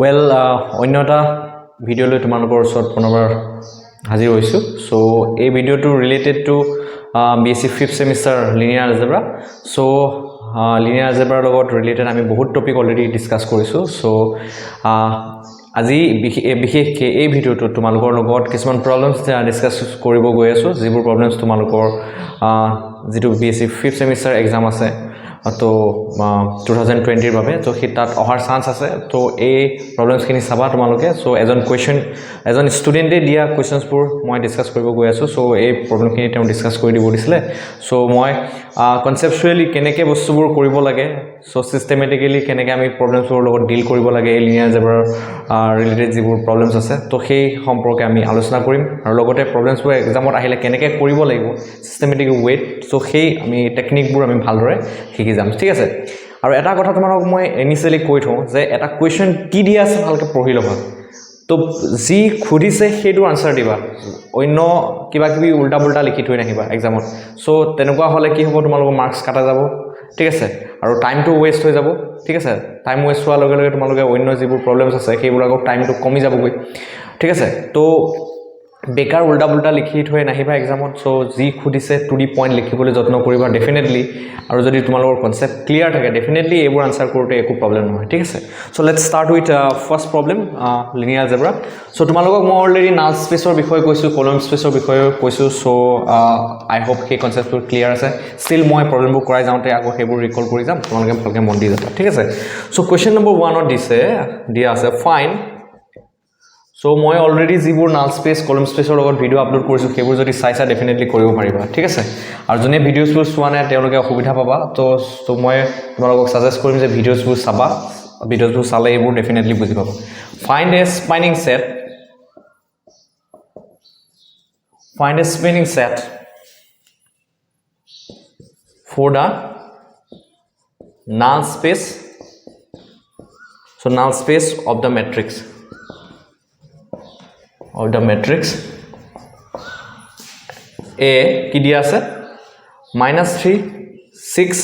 Well, অন্য এটা video লৈ তোমালোকৰ ওচৰত পুনৰবাৰ হাজিৰ হৈছো সো এই ভিডিওটো related to BSc 5th semester linear algebra so linear algebra লগত ৰিলেটেড আমি বহুত টপিক অলৰেডি ডিসকাস কৰিছো সো আজি বিশেষকৈ এই ভিডিওটো তোমালোকৰ লগত কিছুমান প্ৰবলেমছ ডিসকাস কৰিব গৈ আছো যিবোৰ প্ৰবলেমছ তোমালোকৰ যেটো BSc 5th semester exam আছে তো 2020 বাবে তো হিতাত অহাৰ চান্স আছে তো এই প্ৰবলেমছ খিনি চাবা তোমালোকে সো এজন ষ্টুডেন্টে দিয়া কোৱেশ্চনছ বোৰ মই ডিসকাস কৰিব গৈ আছো সো এই প্ৰবলেম খিনি তেওঁ ডিসকাস কৰি দিব দিছিলে সো মই কনসেপচুৱেলি কেনেকৈ বস্তুবোৰ কৰিব লাগে সো সিস্টেমেটিক্যালি কেনেকৈ আমি প্ৰবলেমছৰ লগত ডিল কৰিব লাগে এই লিনিয়াৰ এলজেব্ৰাৰ ৰিলেটেড যিবোৰ প্ৰবলেমছ আছে তো সেই সম্পৰ্কে আমি আলোচনা কৰিম আৰু লগতে প্ৰবলেমছবোৰ এক্সামত আহিলে কেনেকৈ কৰিব লাগিব সিস্টেমেটিক ৱেট সো সেই আমি টেকনিকবোৰ আমি ভালদৰে শিকি যাম ঠিক আছে আৰু এটা কথা তোমালোকক মই ইনিশিয়ালি কৈ থওঁ যে এটা কোৱেশ্চন কি দিয়া আছে ভালকৈ পঢ়ি ল'বা তো যি খুদিছে সেইটো আনসাৰ দিবা অন্য কিবা কিবি উল্টা পুল্টা লিখি থৈ নাহিবা এক্সামত সো তেনেকুৱা হলে কি হ'ব তোমালোকৰ মাৰ্কস কাটা যাব ঠিক আছে আৰু টাইমটো ওয়েষ্ট হৈ যাব ঠিক আছে টাইম ওয়েষ্ট হোৱাৰ লগে লগে তোমালোকে অন্য যিবোৰ প্ৰবলেমছ আছে সেইবোৰ আগৰ টাইমটো কমি যাবগৈ ঠিক আছে তো বেকাৰ উল্টা পুল্টা লিখি থৈ নাহিবা এক্সামত সো যি খুদিছে টু দি পইণ্ট লিখিবলৈ যত্ন কৰিবা ডেফিনেটলি আৰু যদি তোমালোকৰ কনসেপ্ট ক্লিয়াৰ থাকে ডেফিনেটলি এইবোৰ আনসাৰ কৰোতে একো প্ৰবলেম নহয় ঠিক আছে so let's start with first problem linear algebra so তোমালোকক মই অলৰেডি নাল স্পেচৰ বিষয়ে কৈছো কলম স্পেচৰ বিষয়ে কৈছো সো আই হোপ সেই কনসেপ্টবোৰ ক্লিয়াৰ আছে ষ্টিল মই প্ৰবলেমবোৰ কৰাই যাওঁতে আকৌ সেইবোৰ ৰিকল কৰি যাম তোমালোকে ভালকৈ মন দি যাবা ঠিক আছে সো কোৱেশ্চন নম্বৰ 1 ত দিয়া আছে ফাইন সো মই অলৰেডি যিবোৰ নাল স্পেচ কলম স্পেচৰ লগত ভিডিও আপলোড কৰিছো সেইবোৰ যদি চাইছা ডেফিনেটলি কৰিব পাৰিবা ঠিক আছে আৰু যোনে ভিডিওছবোৰ চোৱা নাই তেওঁলোকে অসুবিধা পাবা তো মই তোমালোকক সাজেষ্ট কৰিম যে ভিডিওছবোৰ চাবা ভিডিওছবোৰ চালে এইবোৰ ডেফিনেটলি বুজি পাবা find a spanning set for the null space of the matrix A কি দিয়া আছে -3 6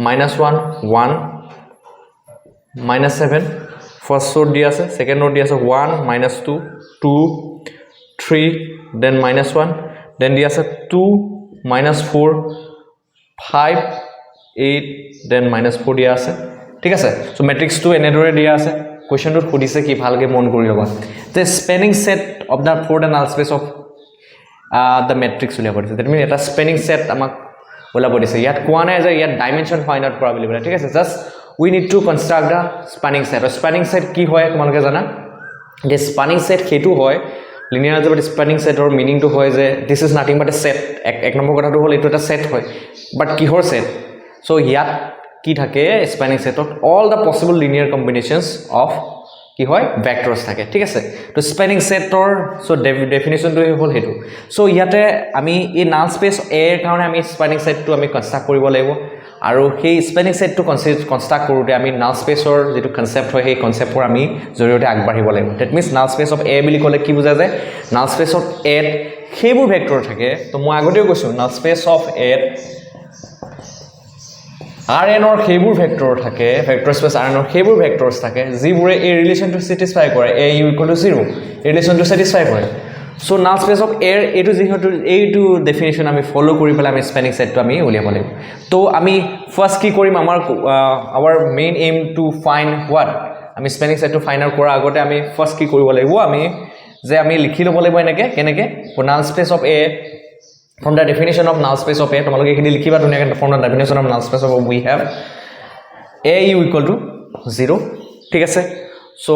-1 1 -7 ফার্স্ট নোট দিয়া আছে সেকেন্ড নোট দিয়া আছে 1 -2 2 3 then -1 then দিয়া আছে 2 -4 5 8 then -4 দিয়া আছে ঠিক আছে সো ম্যাট্ৰিক্সটো এনেদৰে দিয়া আছে কোৱেশ্চনটো খুদিছে কি ভালকে মন কৰি ল'বা the spanning set of the for the null space of the matrix উলিয়াব দিছে that means এটা spanning set আমাক উলিয়াব দিছে ইয়াত কোৱা নাই যে ইয়াত ডাইমেনশন ফাইন্ড আউট কৰা বুলি বলে ঠিক আছে just we need to construct the spanning set or spanning set কি হয় তোমালোকে জানা the spanning set হেতু হয় linear algebra spanning set or meaning to হয় যে this is nothing but a set এক নম্বৰ কথাটো হল এটো এটা সেট হয় বাট কিহৰ সেট so ইয়াত কি থাকে spanning সেটত all the possible linear combinations of কি হয় ভেক্টৰস থাকে ঠিক আছে তো স্প্যানিং সেটৰ সো ডেফিনিশনটো হল হেতু সো ইয়াতে আমি এই নাল স্পেস এ এৰ কাৰণে আমি স্প্যানিং সেটটো আমি কনস্ট্ৰাক্ট কৰিব লাগিব আৰু সেই স্প্যানিং সেটটো কনস্ট্ৰাক্ট কৰোতে আমি নাল স্পেসৰ যেটো কনসেপ্ট হয় সেই কনসেপ্টৰ আমি জৰিয়তে আগবাঢ়িব লাগিব that means null space of a বুলি ক'লে কি বুজা যায় নাল স্পেস অফ এ সেইবোৰ ভেক্টৰ থাকে তো মই আগতেও কৈছো নাল space of A Rn or সেইবোৰ ভেক্টৰ থাকে ভেক্টৰ স্পেস Rn or সেইবোৰ ভেক্টৰস থাকে যিবোৰে এই ৰিলেশনটো স্যাটিসফাই কৰে a u = 0 এই ৰিলেশনটো স্যাটিসফাই কৰে সো নাল স্পেস অফ a এটো যেহেতু এইটো ডেফিনিশন আমি ফলো কৰি পেলাই আমি স্প্যানিং সেটটো আমি উলিয়াব লাগিব তো আমি ফাৰ্স্ট কি কৰিম our main aim to find what আমি স্প্যানিং সেটটো ফাইন্ড আউট কৰাৰ আগতে আমি ফাৰ্স্ট কি কৰিব লাগিব আমি লিখি ল'ব লাগিব কেনেকে নাল space of a from the definition of null space of A তোমালোকে এখিনি লিখিবা ধুনিয়াকে from the definition of null space of we have a u = 0 ঠিক আছে সো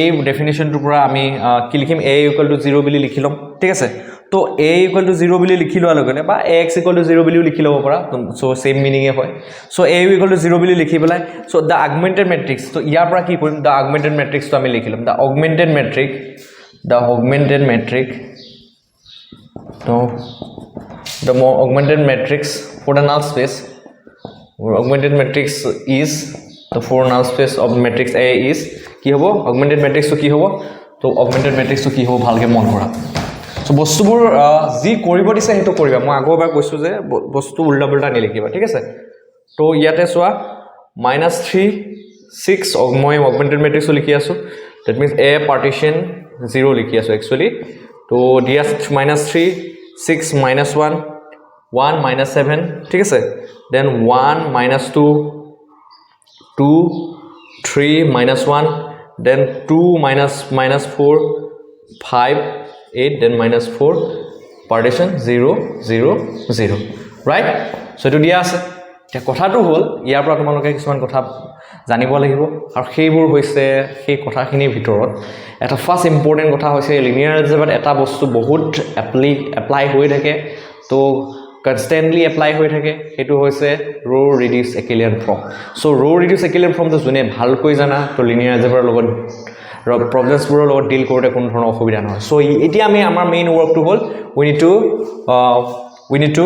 এই ডেফিনিশনটোৰ পৰা আমি কি লিখিম a = 0 বুলি লিখি লম ঠিক আছে তো a = 0 বুলি লিখি লোৱা লগতে বা x = 0 বুলি লিখি লব পাৰা সো সেম মিনিং এ হয় সো a = 0 বুলি লিখি পেলাই সো the augmented matrix তো ইয়াৰ পৰা কি কৰিম the augmented matrix তো আমি লিখি লম the augmented matrix তো the augmented matrix for the null space augmented matrix is the for null space of matrix A is কি হ'ব augmented matrix তো কি হ'ব তো augmented matrix তো কি হ'ব ভালকে মন কৰা সো বস্তুবোৰ যি কৰিব দিছে হেতু কৰিবা মই আগৰবাৰ কৈছো যে বস্তু উল্টা পুল্টা নিলিখিবা ঠিক আছে তো ইয়াতে চোৱা -3 6 মই অগমেন্টেড মেট্ৰিক্সো লিখি আছো that means a partition 0 লিখি আছো actually তো ds -3 6 -1 1 -7 ঠিক আছে then 1 -2 2 3 -1 then 2 -4 5 8 then -4 partition 0 0 0 right so to dia আছে তে কথাটো হল ইয়াৰ পৰা তোমালোকে কিছুমান কথা জানিব লাগিব আৰু সেইবোৰ হৈছে সেই কথাখিনিৰ ভিতৰত এটা ফাৰ্স্ট ইম্পৰ্টেন্ট কথা হৈছে লিনিয়াৰ এলজেব্ৰাত এটা বস্তু বহুত এপ্লাই হৈ থাকে তো কনস্ট্যান্টলি এপ্লাই হৈ থাকে হেতু হৈছে ৰো ৰিডিউস একিলিয়ান ফৰ্ম সো ৰো ৰিডিউস একিলিয়ান ফৰ্মটো জুনে ভালকৈ জানা তো লিনিয়াৰ এলজেব্ৰাৰ লগত প্ৰবলেমছবোৰৰ লগত ডিল কৰোতে কোনো ধৰণৰ অসুবিধা নহয় সো এতিয়া আমি আমাৰ মেইন ৱৰ্কটো হল we need to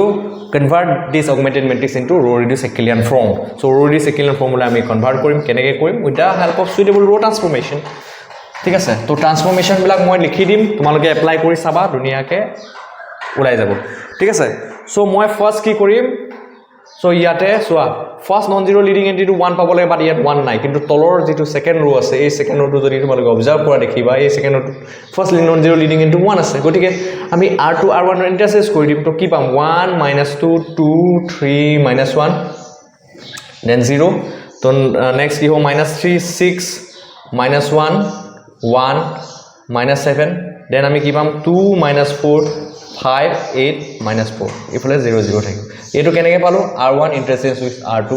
convert this augmented matrix into row reduced Euclidean form so row reduced Euclidean formula আমি convert কৰিম কেনেকৈ কৰিম with the help of suitable row transformation ঠিক আছে তো ট্ৰান্সফৰমেশন বিলাক মই লিখি দিম তোমালোকে এপ্লাই কৰি চাবা দুনিয়াকে ওলাই যাব ঠিক আছে সো মই ফাৰ্স্ট কি কৰিম সো ইয়াতে so a first non zero leading entry 1 পাব লাগে বাট ইয়াত 1 নাই কিন্তু তলৰ যেটো সেকেন্ড ৰো আছে এই সেকেন্ড ৰোটো যদি তোমালোকে অবজাৰ্ভ কৰা দেখিবা এই সেকেন্ড ৰোটো first non zero leading entry 1 আছে গটিকে আমি r2 r1 ইন্টাৰচেঞ্জ কৰি দিম তো কি পাম 1 -2 2 3 -1 then 0 তো নেক্সট কি হ'ব -3 6 -1 1 -7 then আমি কি পাম 2 -4 5 8 -4 ইফালে 0 0 থাকিব এটো কেনেকৈ পালো r1 ইন্টারচেঞ্জ উইথ r2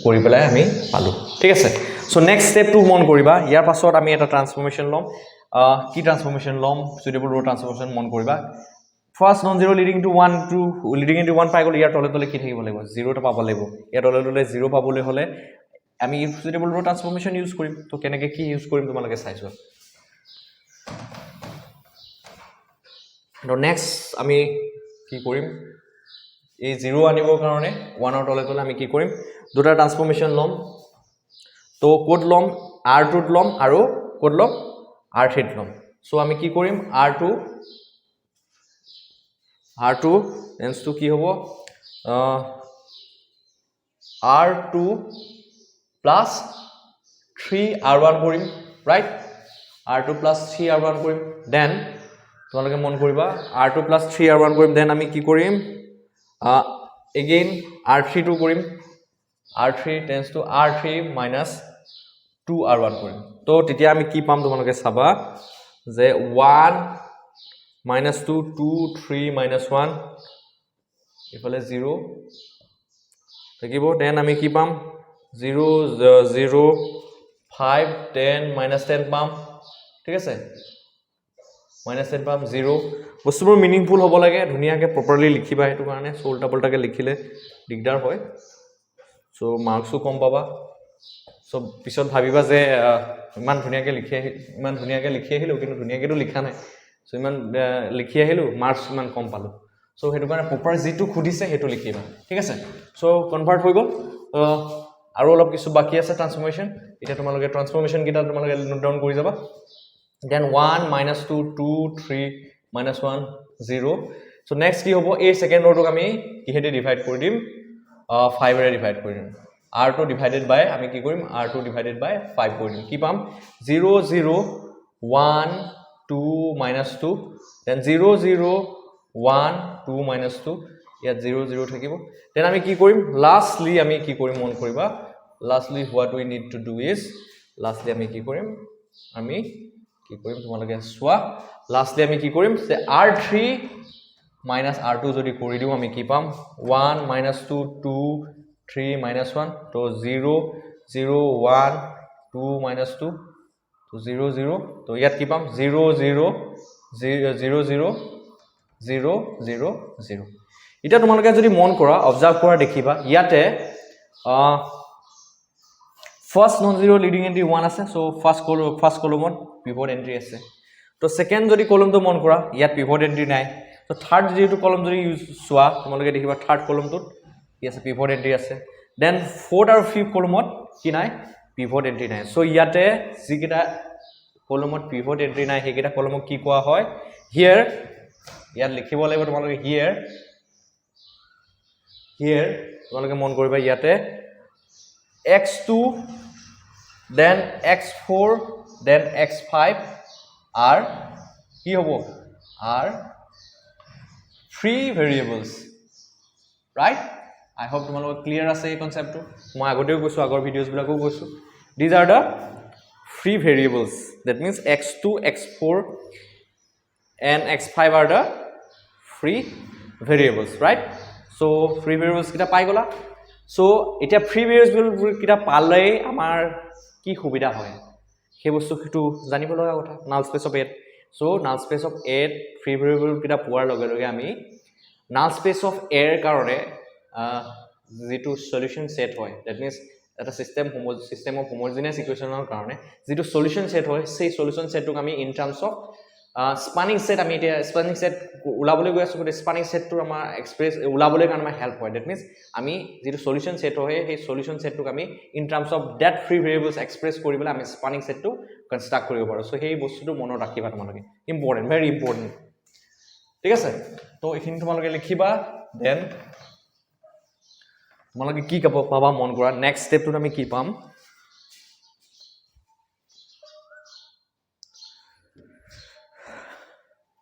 কৰি পেলাই আমি পালো ঠিক আছে সো নেক্সট স্টেপ টু মন কৰিবা ইয়াৰ পাছত আমি এটা ট্ৰান্সফৰমেশন লম কি ট্ৰান্সফৰমেশন লম সুইটেবল ৰো ট্ৰান্সফৰমেশন মন কৰিবা first non zero leading to 1 to leading into 1 পাই গল ইয়াৰ তলে তলে কি থাকিব লাগিব 0 টা পাব লাগিব ইয়াৰ তলে তলে 0 পাবলৈ হলে আমি সুইটেবল ৰো ট্ৰান্সফৰমেশন ইউজ কৰিম তো কেনেকৈ কি ইউজ কৰিম তোমালোকে চাইছো তো নেক্সট আমি কি কৰিম এই 0 আনিবৰ কাৰণে 1 ৰ তলে তলে আমি কি কৰিম দুটা ট্ৰান্সফৰমেশন লম তো কোড লম r2 লম আৰু কোড লম r3 লম সো আমি কি কৰিম r2 টেন্স টু কি হ'ব r2 প্লাস 3r1 কৰিম ৰাইট r2 প্লাস 3r1 কৰিম দেন তোমালোকে মন কৰিবা r2 প্লাস 3r1 কৰিম দেন আমি কি কৰিম again r3 to কৰিম r3 tends to r3 minus 2r1 কৰিম তো তেতিয়া আমি কি পাম তোমালোকে চাবা যে 1 minus 2 2 3 minus 1 ইফালে 0 থাকিব দেন আমি কি পাম 0 0 5 10 minus 10 পাম ঠিক আছে -10 পাম 0 বস্তুবোৰ মিনিংফুল হ'ব লাগে ধুনিয়াকে প্ৰপাৰলি লিখিবা হেতু কাৰণে সোলটা পলটাকে লিখিলে দিগদাৰ হয় সো মাৰ্কসও কম পাবা সো পিছত ভাবিবা যে ইমান ধুনিয়াকে লিখি আহিলো কিন্তু ধুনিয়াকেটো লিখা নাই সো ইমান লিখি আহিলো মাৰ্কস ইমান কম পালো সো হেতু কাৰণে প্ৰপাৰ যেটো খুদিছে হেতু লিখিবা ঠিক আছে সো কনভাৰ্ট হৈ গল আৰু অলপ কিছু বাকি আছে ট্ৰান্সফৰমেশন এটা তোমালোকে ট্ৰান্সফৰমেশন কিটা তোমালোকে নোট ডাউন কৰি যাবা then 1 -2 2 3 -1 0 so next কি হ'ব এই সেকেন্ড ৰোটোক আমি কিহেদি ডিভাইড কৰি দিম 5 ৰে ডিভাইড কৰি দিম r2 ডিভাইডেড বাই আমি কি কৰিম r2 ডিভাইডেড বাই 5 কৰি দিম কি পাম 0 0 1 2 -2 then 0 0 1 2 -2 ইয়াত 0 0 থাকিব then আমি কি কৰিম লাষ্টলি আমি কি কৰিম মন কৰিবা lastly what we need to do is lastly আমি কি কৰিম আমি কি কৰিম তোমালোকে সোৱা লাষ্টলি আমি কি কৰিম যে r3 minus r2 যদি কৰি দিও আমি কি পাম 1 -2 2 3 -1 তো 0 0 1 2 -2 তো 0 0 তো ইয়াত কি পাম 0 0 0 0 0 0 0 0 এটা তোমালোকে যদি মন কৰা অবজাৰ্ভ কৰা দেখিবা ইয়াতে first non zero leading entry 1 আছে সো ফার্স্ট কলমত পিভট এন্ট্রি আছে তো সেকেন্ড যদি কলমটো মন কৰা ইয়াত পিভট এন্ট্ৰি নাই তো থাৰ্ড যেটো কলম যদি ইউজ সোৱা তোমালোকে দেখিবা থাৰ্ড কলমটোত কি আছে পিভট এন্ট্ৰি আছে দেন ফোৰ্থ আৰু ফিফথ কলমত কি নাই পিভট এন্ট্রি নাই সো ইয়াতে যিকিটা কলমত পিভট এন্ট্রি নাই হেকিটা কলমক কি কোৱা হয় হিয়াৰ ইয়াত লিখিব লাগিব তোমালোকে হিয়াৰ তোমালোকে মন কৰিবা ইয়াতে x2 then x4 then x5 are কি হ'ব are free variables, right? I hope তোমালোক clear আছে এই কনসেপ্টটো মই আগতেও কৈছো আগৰ ভিডিওছ বিলাকও কৈছো these are the free variables, that means x2 x4 and x5 are the free variables, right? So free variables kita পাই গলা so এটা free variables kita পালে আমাৰ কি সুবিধা হয় সেই বস্তুটো জানিব লগা কথা null space of 8 so null space of 8 free variable kita পোৱাৰ লগে লগে আমি null space of a এর কারণে যেটো সলিউশন সেট হয় that means এটা সিস্টেম অফ হোমোজেনিয়াস ইকুয়েশনৰ কাৰণে যেটো সলিউশন সেট হয় সেই সলিউশন সেটক আমি ইন টার্মস অফ স্পানিং সেট আমি এটা স্পানিং সেট উলাবলৈ গৈ আছো কিন্তু স্পানিং সেটটো আমাৰ এক্সপ্ৰেছ উলাবলৈ কাৰণে আমাৰ হেল্প হয় that means আমি যেটো সলিউশন সেট হয় সেই সলিউশন সেটটোক আমি in terms of that free variables express কৰিবলৈ আমি স্পানিং সেটটো কনস্ট্ৰাক্ট কৰিব পাৰো সো সেই বস্তুটো মনত ৰাখিবা তোমালোকে ইম্পৰ্টেন্ট ভেৰি ইম্পৰ্টেন্ট ঠিক আছে তো এখিনি তোমালোকে লিখিবা দেন তোমালোকে কি পাবা মন কৰা নেক্সট স্টেপটো আমি কি পাম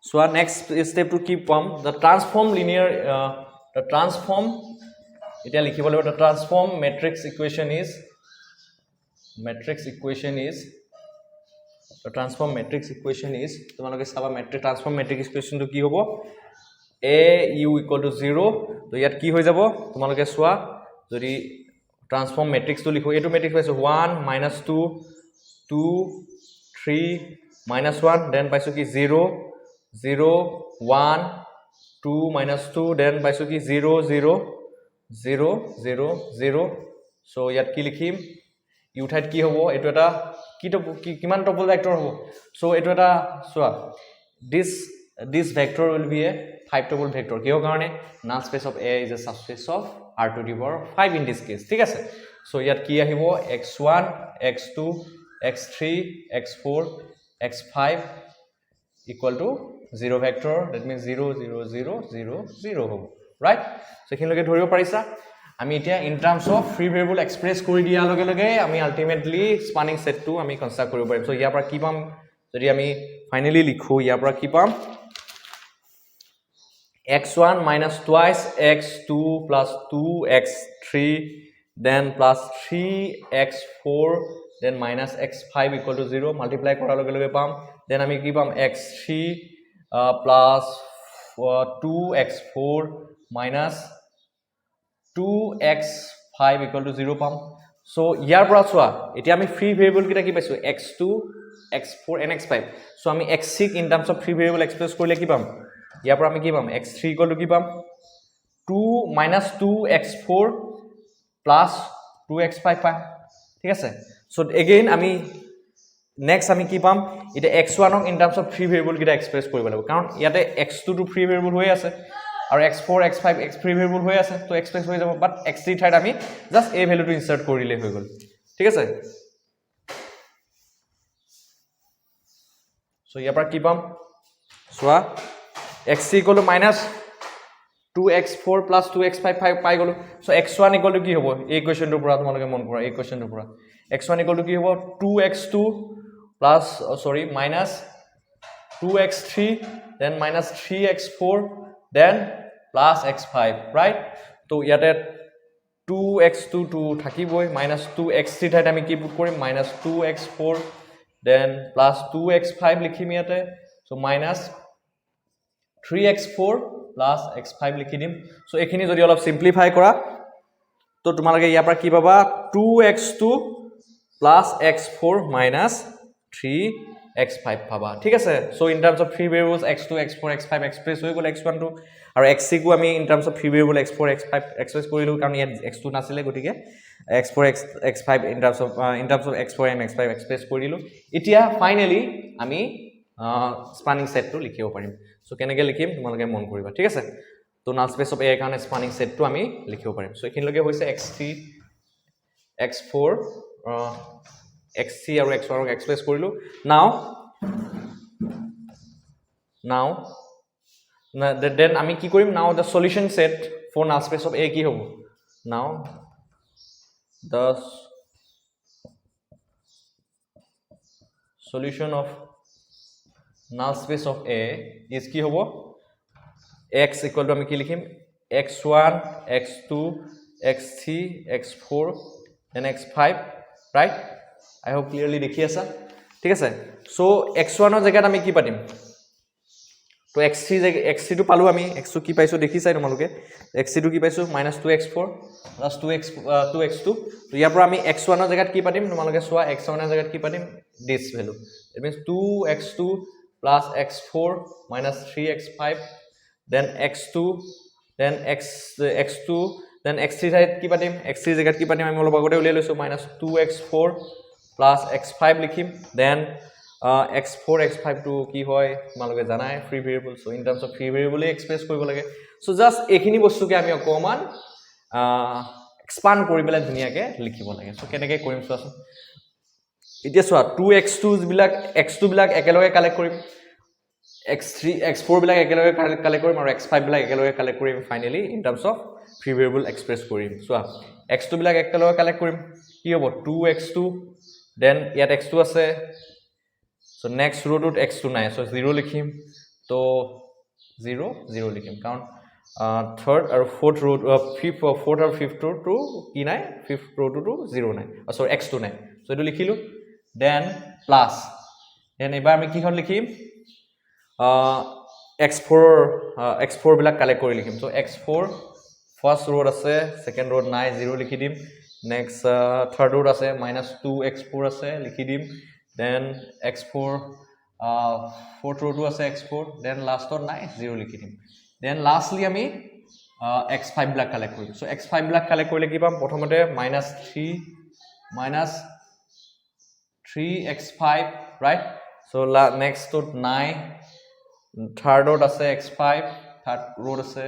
so our next step to keep the transform linear the transform এটা লিখিব লাগিব the transform matrix equation is the transform matrix equation is তোমালোকে চাবা matrix transform matrix equation to কি হ'ব a u equal to 0 তো ইয়াত কি হৈ যাব তোমালোকে চোৱা যদি transform matrix to লিখো এটো matrix পাইছো 1 -2 2 3 -1 then পাইছো কি 0 0 1 2 -2 then পাইছো কি 0 0 0 0 0 so ইয়াত কি লিখিম ইউ ঠাইত কি হ'ব এটো এটা কি কিমান টপল ভেক্টৰ হ'ব so এটো এটা সোৱা this vector will be a 5 tuple vector কিয় কাৰণে null space of a is a subspace of r to the power 5 in this case ঠিক আছে so ইয়াত কি আহিব x1 x2 x3 x4 x5 equal to 0 vector that means 0 0 0 0 0 হ'ব right so এখিনলৈকে ধৰিব পাৰিছা আমি এতিয়া in terms of free variable express কৰি দিয়া লগে লগে আমি ultimately spanning set টো আমি কনস্ট্ৰাক্ট কৰিব পাৰিম so ইয়াৰ পৰা কি পাম যদি আমি ফাইনালি লিখো ইয়াৰ পৰা কি পাম x1 minus twice x2 plus 2x3 then plus 3x4 then minus x5 equal to 0 multiply কৰাৰ লগে লগে পাম then আমি কি পাম x3 plus 2x4 minus 2x5 equal to 0 পাম so ইয়াৰ পৰা চোৱা এতিয়া আমি ফ্ৰী ভেৰিয়েবল কিটা কি পাইছো x2 x4 and x5 so আমি x6 in terms of free variable express কৰিলে কি পাম ইয়াৰ পৰা আমি কি পাম x3 equal to কি পাম 2 minus 2x4 plus 2x5 পাম ঠিক আছে so again আমি next আমি কি পাম এটা x1 in terms of free variable কিটা এক্সপ্ৰেছ কৰিব লাগিব কাৰণ ইয়াতে x2 টো free variable হৈ আছে আৰু x4 x5 x free variable হৈ আছে তো এক্সপ্ৰেছ হৈ যাব বাট x3 ঠাইত আমি জাস্ট a ভ্যালুটো ইনসাৰ্ট কৰিলে হৈ গল ঠিক আছে so ইয়াৰ পৰা কি পাম সোৱা x3 equal to minus 2x4 plus 2x5 পাই গলো so x1 equal to কি হ'ব এই ইকুৱেচনটোৰ পৰা তোমালোকে মন কৰা এই ইকুৱেচনটোৰ পৰা x1 equal to কি হ'ব 2x2 plus minus 2x3 then minus 3x4 then plus x5 right তো ইয়াতে 2x2 to থাকিবই minus 2x3 ঠাইত আমি কি পুট কৰিম minus 2x4 then plus 2x5 লিখিম ইয়াতে so minus 3x4 plus x5 লিখি দিম so এখিনি যদি অলপ সিম্পলিফাই কৰা তো তোমালোকে ইয়াৰ পৰা কি পাবা 2x2 plus x4 minus 3x5 পাবা ঠিক আছে so in terms of free variables x2 x4 x5 express হৈ গল x1 to আৰু x6 কো আমি in terms of free variable x4 x5 express কৰিলো কাৰণ ইয়াত x2 নাছিলে গটিকে x4 x5 in terms of x4 and x5 express কৰিলো এতিয়া ফাইনালি আমি spanning set টো লিখিব পাৰিম so কেনেকৈ লিখিম তোমালোকে মন কৰিবা ঠিক আছে তো null space of a কাৰণে spanning set টো আমি লিখিব পাৰিম so এখিনলৈকে হৈছে x3 x4 x3 আৰু x1 ক এক্সপ্ৰেছ কৰিলো now then আমি কি কৰিম now the solution set for null space of a কি হ'ব now the solution of null space of A is কি হ'ব x equal to আমি কি লিখিম x1 x2 x3 x4 and x5 right I hope clearly দেখি আছা ঠিক আছে so x1 ৰ জায়গাত আমি কি পাতিম তো x3 x3 টো পালো আমি x2 কি পাইছো দেখি চাই তোমালোকে x3 টো কি পাইছো -2x4 2x2 তো ইয়াৰ পৰা আমি x1 ৰ জায়গাত কি পাতিম তোমালোকে চোৱা x1 ৰ জায়গাত কি পাতিম this value it means 2x2 plus x4 minus 3x5 then x2 then x2 then x3 জায়গাত কি পাতিম x3 জায়গাত কি পাতিম আমি অলপ আগতে উলিয়াই লৈছো -2x4 plus x5 লিখিম then x4 x5 to কি হয় তোমালোকে জানাই free variable so in terms of free variable express কৰিব লাগে সো জাস্ট এইখিনি বস্তুকে আমি অকমান এক্সপান্ড কৰি পেলাই ধুনিয়াকে লিখিব লাগে সো কেনেকৈ কৰিম চোৱাচোন এতিয়া চোৱা 2x2 বিলাক x2 বিলাক একেলগে কালেক্ট কৰিম x3 x4 বিলাক একেলগে কালেক্ট কৰিম আৰু x5 বিলাক একেলগে কালেক্ট কৰিম finally in terms of free variable express কৰিম চোৱা x2 বিলাক একেলগে কালেক্ট কৰিম কি হ'ব 2x2 দেন ইয়াত x2 আছে so next row to x2 নাই so 0 লিখিম তো 0 0 লিখিম কাৰণ third আৰু fourth row fifth fourth আৰু fifth row to কি নাই fifth row to 0 নাই sorry x2 নাই so এটো লিখিলো then plus then এবাৰ আমি কিখন লিখিম x4 বিলাক কালেক্ট কৰি লিখিম so x4 first row আছে second row নাই 0 লিখি দিম next third row আছে -2x4 আছে লিখি দিম then x4 fourth row to আছে x4 then last one নাই 0 লিখি দিম then lastly আমি x5 বিলাক কালেক্ট কৰিম so x5 বিলাক কালেক্ট কৰিলে কি পাম প্ৰথমতে -3x5 right so next to 9 third row আছে x5 third row আছে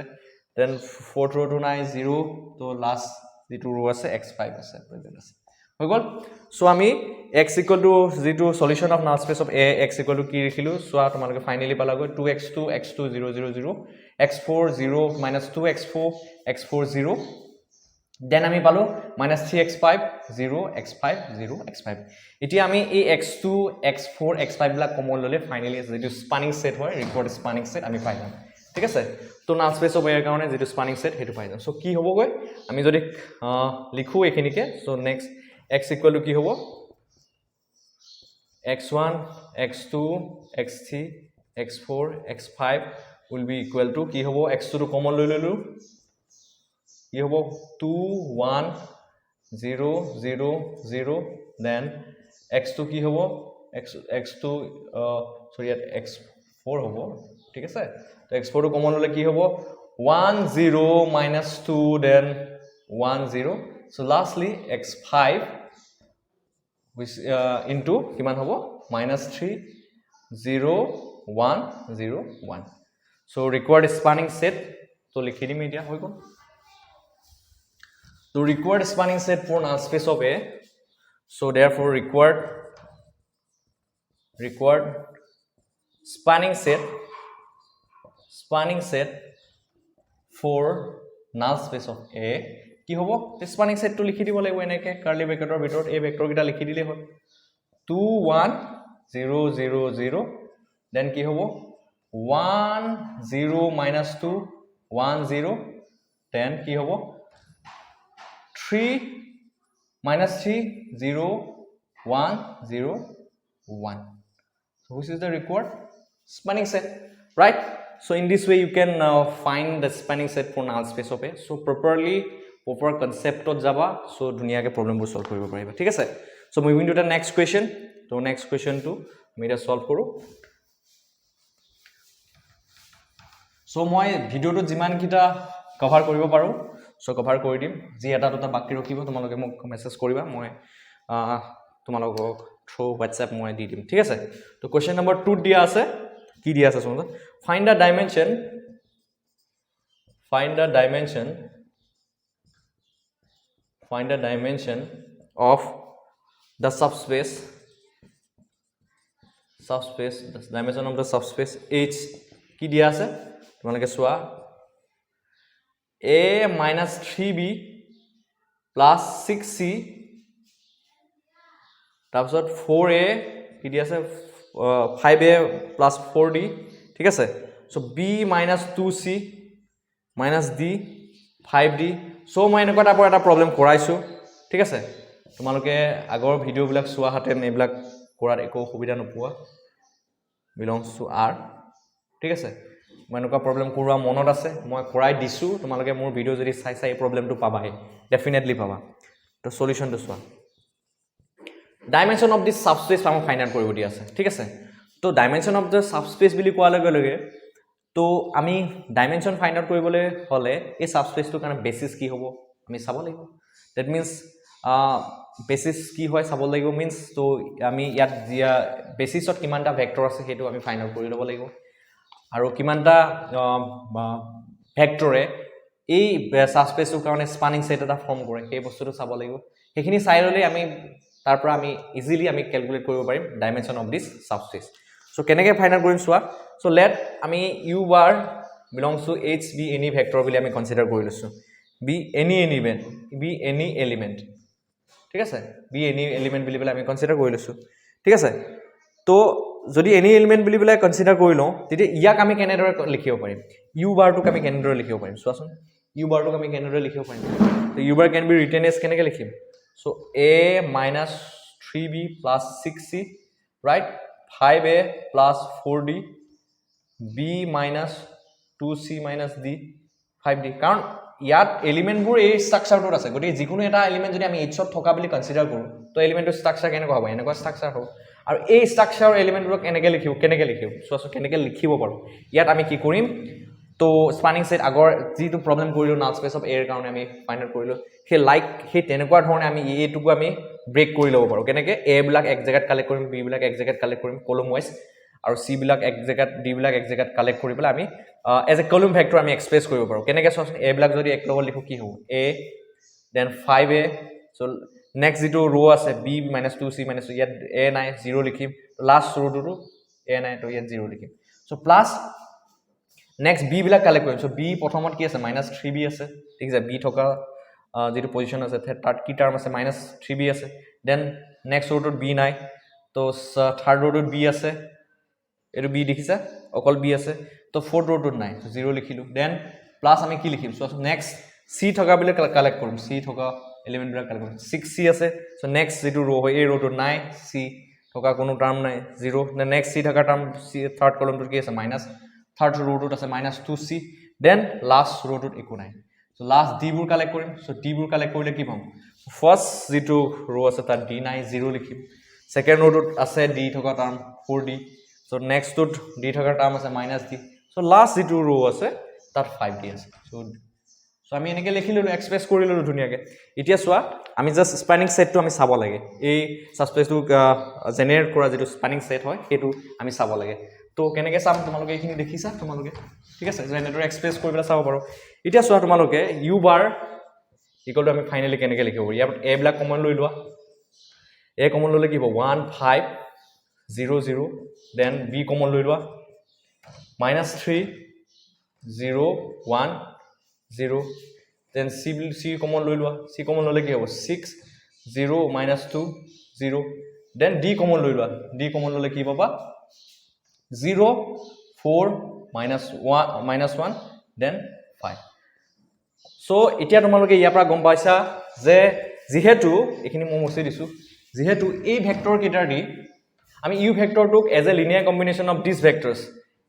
then fourth row to 9 0 তো last যেটো row আছে x5 আছে প্ৰেজেন্ট আছে হৈ গল সো আমি x equal to যেটো সলিউশন অফ নাল space of a x equal to কি লিখিলো সো তোমালোকে finally পালাগৈ 2x2 x2 0 0 0 x4 0 -2x4 x4 0 then আমি পালো -3x5 0 x5 0 x5 এতিয়া আমি এই x2 x4 x5 বিলাক কমন ললে ফাইনালি যেটো স্পানিং সেট হয় ৰিকোয়াৰ্ড স্পানিং সেট আমি পাই যাম ঠিক আছে তো নাল স্পেস অফ a এর কারণে যেটো স্পানিং সেট হেতু পাই যাম সো কি হবগৈ আমি যদি লিখো এখিনিকে so next x equal to কি হবো x1 x2 x3 x4 x5 will be equal to কি হবো x2 to common লৈ ললো কি হবো 2 1 0 0 0 then x2 কি হবো x2 sorry x4 হবো ঠিক আছে তো x4 to common ললে কি হবো 1 0 -2 then 1 0 so lastly x5 which into কিমান হ'ব -3 0 1 0 1 so required spanning set তো লিখি দিম এতিয়া হৈ গল তো required spanning set for null space of A so therefore required spanning set for null space of A কি হ'ব স্পানিং সেট তো লিখি দিব লাগিব এনেকে কার্লি ব্ৰ্যাকেটৰ ভিতৰত এই ভেক্টৰ কিটা লিখি দিলে হ'ল 2 1 0 0 0 দেন কি হ'ব 1 0 -2 1 0 দেন কি হ'ব 3 -3 0 1 0 1 so which is the required spanning set right so in this way you can find the spanning set for null space of A so proper concept of java so dunia ke problem bu solve koribo pariba thik ase so moving to the next question to next question to mera solve koru so moi video to jiman kita cover koribo paru so cover kori dim ji eta to baki rokhibo tomaloke mok message koriba moi tomalok through whatsapp moi di dim thik ase to question number 2 dia ase ki dia ase sunna find the dimension of the subspace the dimension of the subspace H কি দিয়া আছে তোমালোকে সোয়া A - 3B plus 6C তাৰপিছত 4A কি দিয়া আছে 5a plus 4d ঠিক আছে so b minus 2c minus d 5d so মই এনেকুৱা টাইপৰ এটা প্ৰবলেম কৰাইছো ঠিক আছে তোমালোকে আগৰ ভিডিও বিলাক চোৱা হাতেন এইবিলাক কৰাৰ একো সুবিধা নোপোৱা belongs to r ঠিক আছে মই এনেকুৱা প্ৰবলেম কৰোৱা মনত আছে মই কৰাই দিছো তোমালোকে মোৰ ভিডিও যদি চাই চাই এই প্ৰবলেমটো পাবাই ডেফিনেটলি পাবা তো সলিউশনটো চোৱা dimension of this subspace আমি ফাইন্ড আউট কৰিব দি আছে ঠিক আছে তো dimension of the subspace বুলি কোৱাৰ লগে লগে তো আমি ডাইমেনশন ফাইন্ড আউট কৰিবলৈ হলে এই সাবস্পেসটোৰ কাৰণে বেসিস কি হ'ব আমি চাব লাগিব দ্যাট মিন্স বেসিস কি হয় চাব লাগিব মিন্স তো আমি ইয়াত দিয়া বেসিছত কিমানটা ভেক্টৰ আছে হেতু আমি ফাইন্ড আউট কৰি ল'ব লাগিব আৰু কিমানটা ভেক্টৰে এই সাবস্পেসটোৰ কাৰণে স্পানিং সেট এটা ফৰ্ম কৰে সেই বস্তুটো চাব লাগিব সেইখিনি চাই ললে আমি তাৰ পৰা আমি ইজিলি আমি ক্যালকুলেট কৰিব পাৰিম dimension of this subspace so কেনেকৈ ফাইন্ড আউট কৰিম চোৱা সো লেট আমি u bar belongs to h be any vector বুলি আমি কনসিডাৰ কৰি লৈছো be any element ঠিক আছে be any element বুলি বলে আমি কনসিডাৰ কৰি লৈছো ঠিক আছে তো যদি any element বুলি বলে কনসিডাৰ কৰি লওঁ তেতিয়া ইয়াক আমি কেনেদৰে লিখিব পাৰিম u bar টোক আমি কেনেদৰে লিখিব পাৰিম চোৱাচোন u bar টোক আমি কেনেদৰে লিখিব পাৰিম তো u bar can be written as কেনেকৈ লিখিম so a minus 3b plus 6c right 5a plus 4d b minus 2c minus d 5d কাৰণ ইয়াত এলিমেন্টবোৰ এই স্ট্ৰাকচাৰটোত আছে গতি যিকোনো এটা এলিমেন্ট যদি আমি h ত থকা বুলি কনসিডাৰ কৰো তো এলিমেন্টৰ স্ট্ৰাকচাৰ কেনেকৈ হ'ব এনেকুৱা স্ট্ৰাকচাৰ হ'ব আৰু এই স্ট্ৰাকচাৰৰ এলিমেন্টবোৰ কেনেকৈ লিখিব সো কেনেকৈ লিখিব পাৰো ইয়াত আমি কি কৰিম তো স্পানিং সেট আগৰ যিটো প্ৰবলেম কৰিলো নাল স্পেস অফ এ ৰ কাৰণে আমি ফাইন্ড আউট কৰিলো সেই তেনেকুৱা ধৰণে আমি এটোকো আমি ব্ৰেক কৰি ল'ব পাৰো কেনেকৈ এ বিলাক এক জায়গাত কালেক্ট কৰিম বি বিলাক এক জায়গাত কালেক্ট কৰিম কলম ওয়াইজ আৰু সি বিলাক এক জায়গাত ডি বিলাক এক জায়গাত কালেক্ট কৰি পেলাই আমি এজ এ কলম ভেক্টৰ আমি এক্সপ্ৰেছ কৰিব পাৰো কেনেকৈ চোৱাচোন এ বিলাক যদি এক লগত লিখো কি হ'ব a then 5a so next যেটো ৰো আছে b - 2c - ইয়াত a নাই 0 লিখিম লাষ্ট ৰোটো a নাই তো ইয়াত 0 লিখিম সো প্লাস নেক্সট b বিলাক কালেক্ট কৰিম সো b প্ৰথমত কি আছে -3b আছে ঠিক আছে b থকা যেটো পজিশন আছে তাত কি টার্ম আছে -3b আছে দেন নেক্সট ৰোটোত b নাই তো থাৰ্ড ৰোটোত b আছে এটো b দেখিছা অকল b আছে তো ফোৰ্থ ৰোটোত নাই 0 লিখিলো দেন প্লাস আমি কি লিখিম সো নেক্সট c থকা বিলে কালেক্ট কৰিম c থকা এলিমেন্ট বিলাক কালেক্ট কৰিম 6c আছে সো নেক্সট যেটো ৰো হয় এই ৰোটোত নাই c থকা কোনো টার্ম নাই 0 দেন নেক্সট c থকা টার্ম c থার্ড কলমটোত কি আছে মাইনাস থার্ড ৰোটোত আছে -2c দেন লাষ্ট ৰোটোত একো নাই সো লাষ্ট d বোৰ কালেক্ট কৰিম সো d বোৰ কালেক্ট কৰিলে কি পাম ফাৰ্স্ট যেটো ৰো আছে তাত d নাই 0 লিখিম সেকেন্ড ৰোটোত আছে d থকা টার্ম 4d সো নেক্সট টুত d থকা টার্ম আছে -d সো লাষ্ট যেটো ৰো আছে তাত 5d আছে সো আমি এনেকৈ লিখিলো এক্সপ্ৰেছ কৰি ললো ধুনিয়াকে এতিয়া চোৱা আমি জাস্ট স্পানিং সেটটো আমি চাব লাগে এই সাবস্পেসটো জেনাৰেট কৰা যেটো স্পানিং সেট হয় হেতু আমি চাব লাগে তো কেনেকৈ চাম তোমালোকে এইখিনি দেখিছা তোমালোকে ঠিক আছে জেনাৰেটৰ এক্সপ্ৰেছ কৰি পেলাই চাব পাৰো এতিয়া চোৱা তোমালোকে u bar ইকুৱেল টু আমি ফাইনালি কেনেকৈ লিখিব ইয়াত a বিলাক কমন লৈ লোৱা a কমন ললে কি হ'ব 1 5 0 0 দেন b কমন লৈ লোৱা -3 0 1 0 দেন c কমন লৈ লোৱা c কমন ললে কি হ'ব 6 0 -2 0 দেন d কমন লৈ লোৱা d কমন ললে কি পাবা 0 4 -1 দেন 5 সো এতিয়া তোমালোকে ইয়াৰ পৰা গম পাইছা যে যেহেতু এখিনি মই মুছি দিছো যেহেতু এই ভেক্টৰ কেইটাৰ দি আমি u ভেক্টৰটোক as a linear combination of this vectors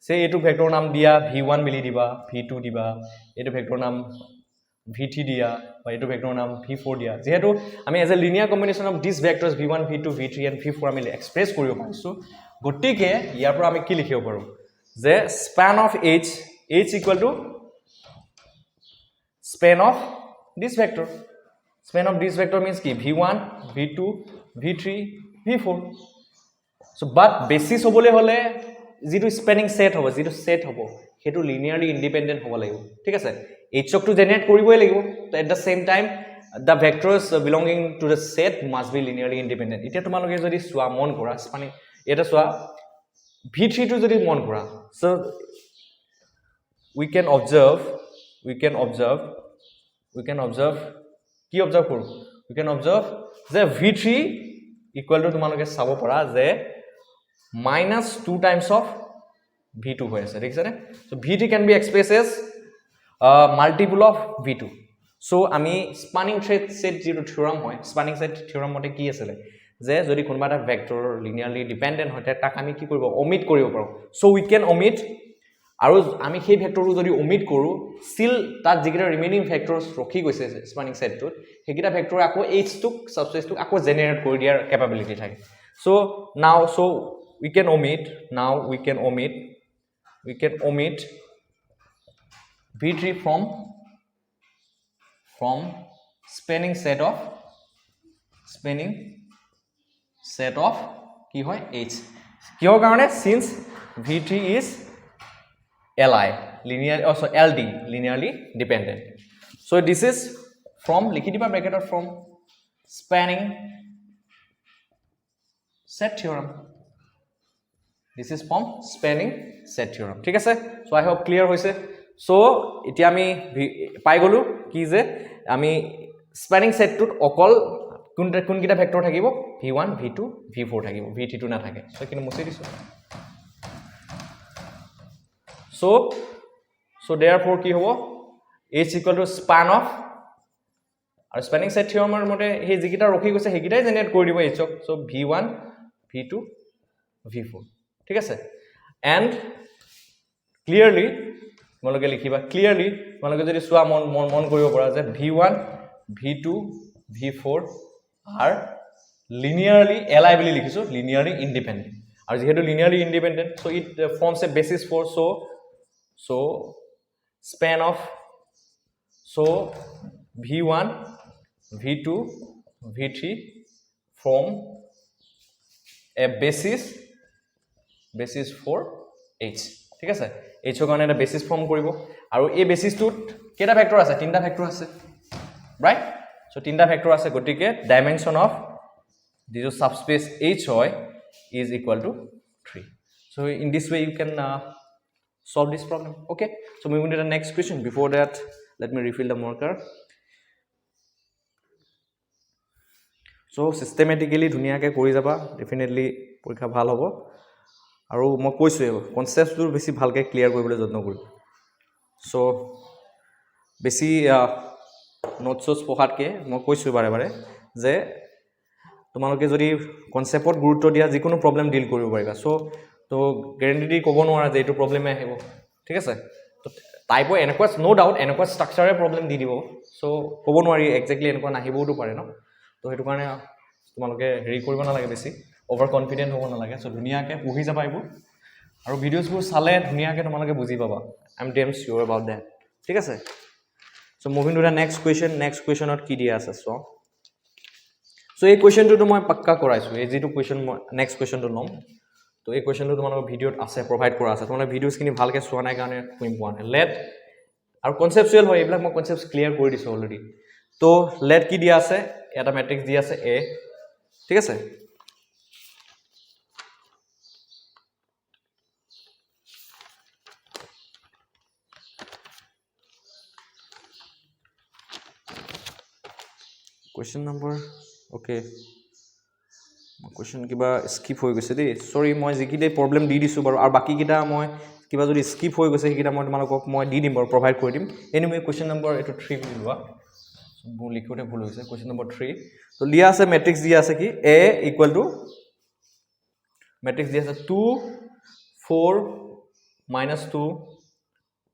say এটো ভেক্টৰ নাম দিয়া v1 মিলি দিবা v2 দিবা এটো ভেক্টৰ নাম v3 দিয়া বা এটো ভেক্টৰ নাম v4 দিয়া যেহেতু আমি as a linear combination of this vectors v1 v2 v3 and v4 আমি এক্সপ্ৰেছ কৰিব পাৰিছো গটিকে ইয়াৰ পৰা আমি কি লিখিব পাৰো যে span of h equal to span of this vector span of this vector means ki v1 v2 v3 v4 so but basis হবলে হলে যেটো স্প্যানিং সেট হ'ব যেটো সেট হ'ব হেতু লিনিয়াৰলি ইন্ডিপেন্ডেন্ট হ'ব লাগিব ঠিক আছে h ক টু জেনাৰেট কৰিবই লাগিব তো at da same time the vectors belonging to the set must be linearly independent এতিয়া তোমালোকে যদি সোয়া মন কৰা স্পানিং এটা সোয়া v3 টো যদি মন কৰা so we can observe কি observe কৰো we can observe যে v3 equal to তোমালোকে চাব পৰা যে minus 2 times of v2 হৈ আছে দেখিছানে so v3 can be expressed as multiple of v2 so আমি spanning set যিটো থিওৰাম হয় spanning set থিওৰাম মতে কি আছিল যে যদি কোনবা এটা ভেক্টৰ লিনিয়াৰলি ডিপেন্ডেন্ট হয় তাক আমি কি কৰিব omit কৰিব পাৰো so we can omit আৰু আমি সেই ভেক্টৰটো যদি omit কৰো still তাত যিকেইটা ৰিমেইনিং ভেক্টৰছ ৰখি গৈছে spanning setটোত সেইকেইটা ভেক্টৰ আকৌ h টোক সাবস্পেচটোক আকৌ জেনাৰেট কৰি দিয়াৰ কেপাবিলিটি থাকে so now so we can omit v3 from spanning set of কি হয় h কিহৰ কাৰণে since v3 is li linear also ld linearly dependent so this is from লিখি দিবা ব্র্যাকেটত from spanning set theorem this is from spanning set theorem ঠিক আছে so I hope clear হৈছে so এতিয়া আমি পাই গলো কি যে আমি spanning set টোত অকল কোন কিটা ভেক্টৰ থাকিব v1 v2 v4 থাকিব v3 না থাকে so কিনো মুছি দিছো so therefore কি হ'ব h equal to span of আৰু spanning set theorem মতে হে যিকিটা ৰখি গৈছে হেকিটাই জেনাৰেট কৰি দিব h so v1 v2 v4 ঠিক আছে and clearly তোমালোকে লিখিবা clearly তোমালোকে যদি সোৱা মন কৰিব পৰা যে v1 v2 v4 are linearly li বুলি লিখিছো linearly independent আৰু যেহেতু linearly independent so it forms a basis for so span of so v1 v2 v3 form a basis for h ঠিক আছে h ৰ কাৰণে এটা বেসিস ফৰ্ম কৰিব আৰু এই বেসিসটোত কেটা ভেক্টৰ আছে তিনটা ভেক্টৰ আছে ৰাইট so তিনটা ভেক্টৰ আছে গতিকে dimension of this subspace h হয় is equal to 3 so in this way you can solve this problem okay so moving to the next question before that let me refill the marker so systematically ধুনিয়াকে কৰি যাবা definitely পৰীক্ষা ভাল হ'ব আৰু মই কৈছো কনসেপ্টটো বেছি ভালকে ক্লিয়াৰ কৰিবলৈ যত্ন কৰিম so বেছি নোটছস পঢ়াতকে মই কৈছো বাৰে যে তোমালোকে যদি কনসেপ্টত গুৰুত্ব দিয়া যিকোনো প্ৰবলেম ডিল কৰিব পাৰিবা so গ্যাৰান্টি ক'ব নোৱাৰা যে এইটো প্ৰবলেমে আহিব ঠিক আছে তো টাইপ অফ এনেকুৱা নো ডাউট এনেকুৱা ষ্ট্ৰাকচাৰে প্ৰবলেম দি দিব so ক'ব নোৱাৰি এক্স্যাক্টলি এনেকুৱা নাহিবওতো পাৰে ন তো হেতু কাৰণে তোমালোকে হেৰি কৰিব নালাগে বেছি ওভাৰ কনফিডেন্ট হ'ব নালাগে so ধুনিয়াকে পঢ়ি যাবা এইবোৰ আৰু ভিডিওছবোৰ চালে ধুনিয়াকে তোমালোকে বুজি পাবা I am damn sure about that ঠিক আছে so moving to the next questionত কি দিয়া আছে so এই কোৱেশ্চনটো মই পাক্কা কৰাইছো এই যেটো কোৱেশ্চন নেক্সট কোৱেশ্চনটো লম তো এই কোৱেশ্চনটো তোমালোকৰ ভিডিওত আছে প্ৰভাইড কৰা আছে তোমালোকে ভিডিওছখিনি ভালকে চোৱা নাই কাৰণে কুইম পোৱা নাই লেট আৰু কনসেপচুৱেল হয় এইবিলাক মই কনসেপ্টছ ক্লিয়াৰ কৰি দিছো অলৰেডি তো লেট কি দিয়া আছে এটা ম্যাট্ৰিক্স দিয়া আছে a ঠিক আছে question number okay question কিবা স্কিপ হৈ গৈছে দেই সৰি মই যিকিতে প্ৰবলেম দি দিছো বাৰু আৰু বাকি কিটা মই কিবা যদি স্কিপ হৈ গৈছে সেইকিটা মই তোমালোকক মই দি দিম বাৰু প্ৰভাইড কৰি দিম এনিৱে question number এটো 3 বুলি লোৱা মই লিখোতে ভুল হৈছে question number 3 তো লিয়া আছে ম্যাট্ৰিক্স দিয়া আছে কি a equal to ম্যাট্ৰিক্স দিয়া আছে 2 4 -2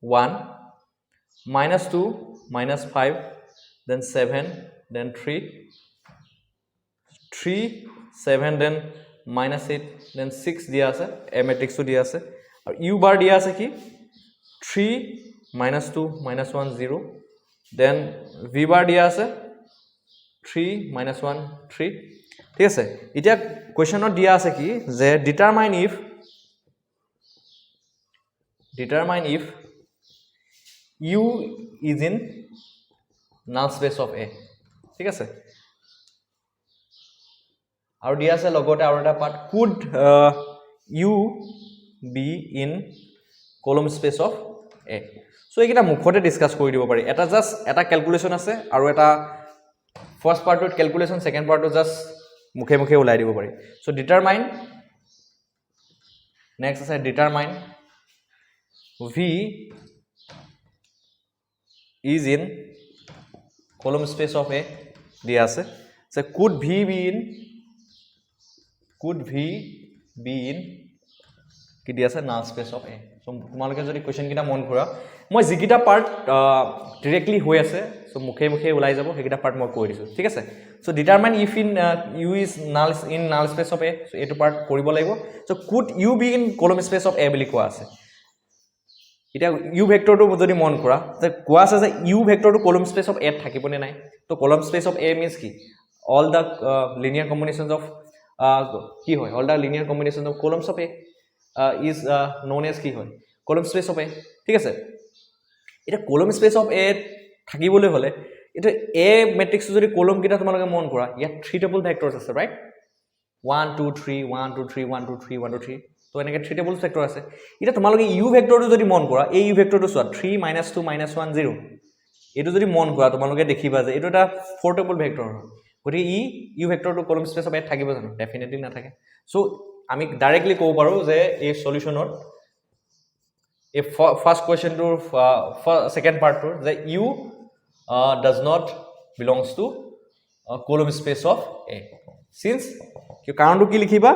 1 -2 -5 then 7 then 3 7 then -8 then 6 দিয়া আছে a matrix তো দিয়া আছে আৰু u bar দিয়া আছে কি 3 -2 -1 0 then v bar দিয়া আছে 3 -1 3 ঠিক আছে এতিয়া কোৱেশ্চনত দিয়া আছে কি যে determine if u is in null space of a ঠিক আছে আৰু দিয়া আছে লগতে আৰু এটা part could u be in column space of a so এইটা মুখতে ডিসকাস কৰি দিব পাৰি এটা জাস্ট এটা ক্যালকুলেশন আছে আৰু এটা ফাৰ্স্ট পাৰ্টত ক্যালকুলেশন সেকেন্ড পাৰ্টত জাস্ট মুখে ওলাই দিব পাৰি so determine নেক্সট আছে determine V is in column space of A দিয়া আছে so could V be in কি দিয়া আছে null space of A so তোমালোকে যদি কোৱেশ্চন কিটা মন কৰা মই যিকিটা পাৰ্ট ডাইৰেক্টলি হৈ আছে so মুখে মুখে ওলাই যাব সেইকিটা পাৰ্ট মই কৈ দিছো ঠিক আছে so determine if in u is null space of A so এটো পাৰ্ট কৰিব লাগিব so could u be in column space of A বুলি কোৱা আছে এটা u ভেক্টৰটো যদি মন কৰা তে কোৱা আছে যে u ভেক্টৰটো কলম স্পেস অফ A থাকিব নে নাই তো কলম স্পেস অফ A means কি all the linear combinations of কি হয় all the linear combinations of columns of A is known as কি হয় কলম স্পেস অফ A ঠিক আছে এটা কলম স্পেস অফ A থাকিবলৈ হলে এটা A ম্যাট্ৰিক্স যদি কলম কিটা তোমালোকে মন কৰা ইয়াত 3 টেবল ভেক্টৰস আছে ৰাইট 1 2 3 1 2 3 1 2 3 1 2 3 তো এনেকে 3 টেবল ভেক্টৰ আছে এটা তোমালোকে u ভেক্টৰটো যদি মন কৰা এই u ভেক্টৰটো চোৱা 3 - 2 - 1 0 এটো যদি মন কৰা তোমালোকে দেখিবা যে এটো এটা 4 টেবল ভেক্টৰ হয় গতি u ভেক্টৰটো কলম স্পেস অফ A থাকিব জানো ডেফিনেটলি না থাকে সো আমি ডাইৰেক্টলি কব পাৰো যে এই সলিউশনৰ এই ফার্স্ট কোয়েশ্চন টু সেকেন্ড পার্ট টু যে u does not belongs to column space of A since কি কাৰণটো কি লিখিবা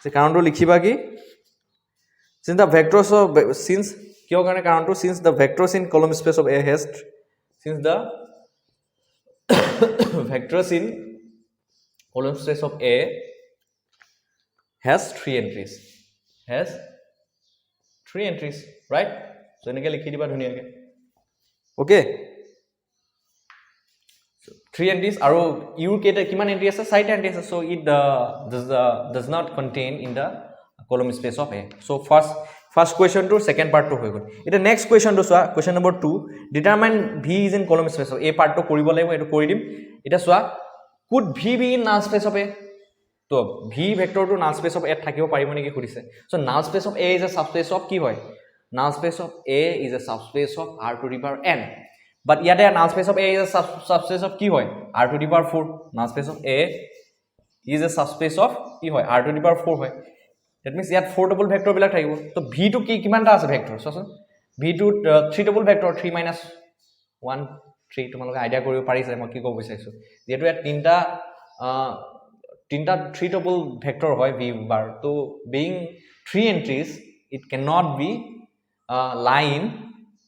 যে কাৰণটো লিখিবা কি since the vectors of since কিয় কাৰণে কাৰণটো since the vectors in column space of A has since the vectors in column space of A has 3 entries right so এনেকে লিখি দিবা ধুনিয়াকে okay so 3 entries আৰু u কেটা কিমান এন্ট্ৰি আছে 4 এন্ট্ৰি আছে so it does not contain in the column space of A so first question to second part to হৈ গল এটা next question to soya question number 2 determine V is in column space of A part to কৰিব লাগিব এটো কৰি দিম এটা সোয়া could V be in null space of A তো V vector to null space of A থাকিব পাৰিব নেকি খুদিছে so null space of A is a subspace of কি হয় null space of A is a subspace of R to the power n but ইয়াতে null space of A is a subspace of কি হয় R to the power 4 null space of A is a subspace of কি হয় R to the power 4 হয় that means ইয়াত 4 table vector বিলাক থাকিব তো V2 কি কিমানটা আছে ভেক্টৰ সচোন V2 3 টেবল ভেক্টৰ 3 - 1 3 তোমালোকে আইডিয়া কৰিব পাৰিছে মই কি ক'ব বিচাৰিছো যেটো ইয়াত তিনটা 3 টেবল ভেক্টৰ হয় V bar তো being 3 entries it cannot be lie in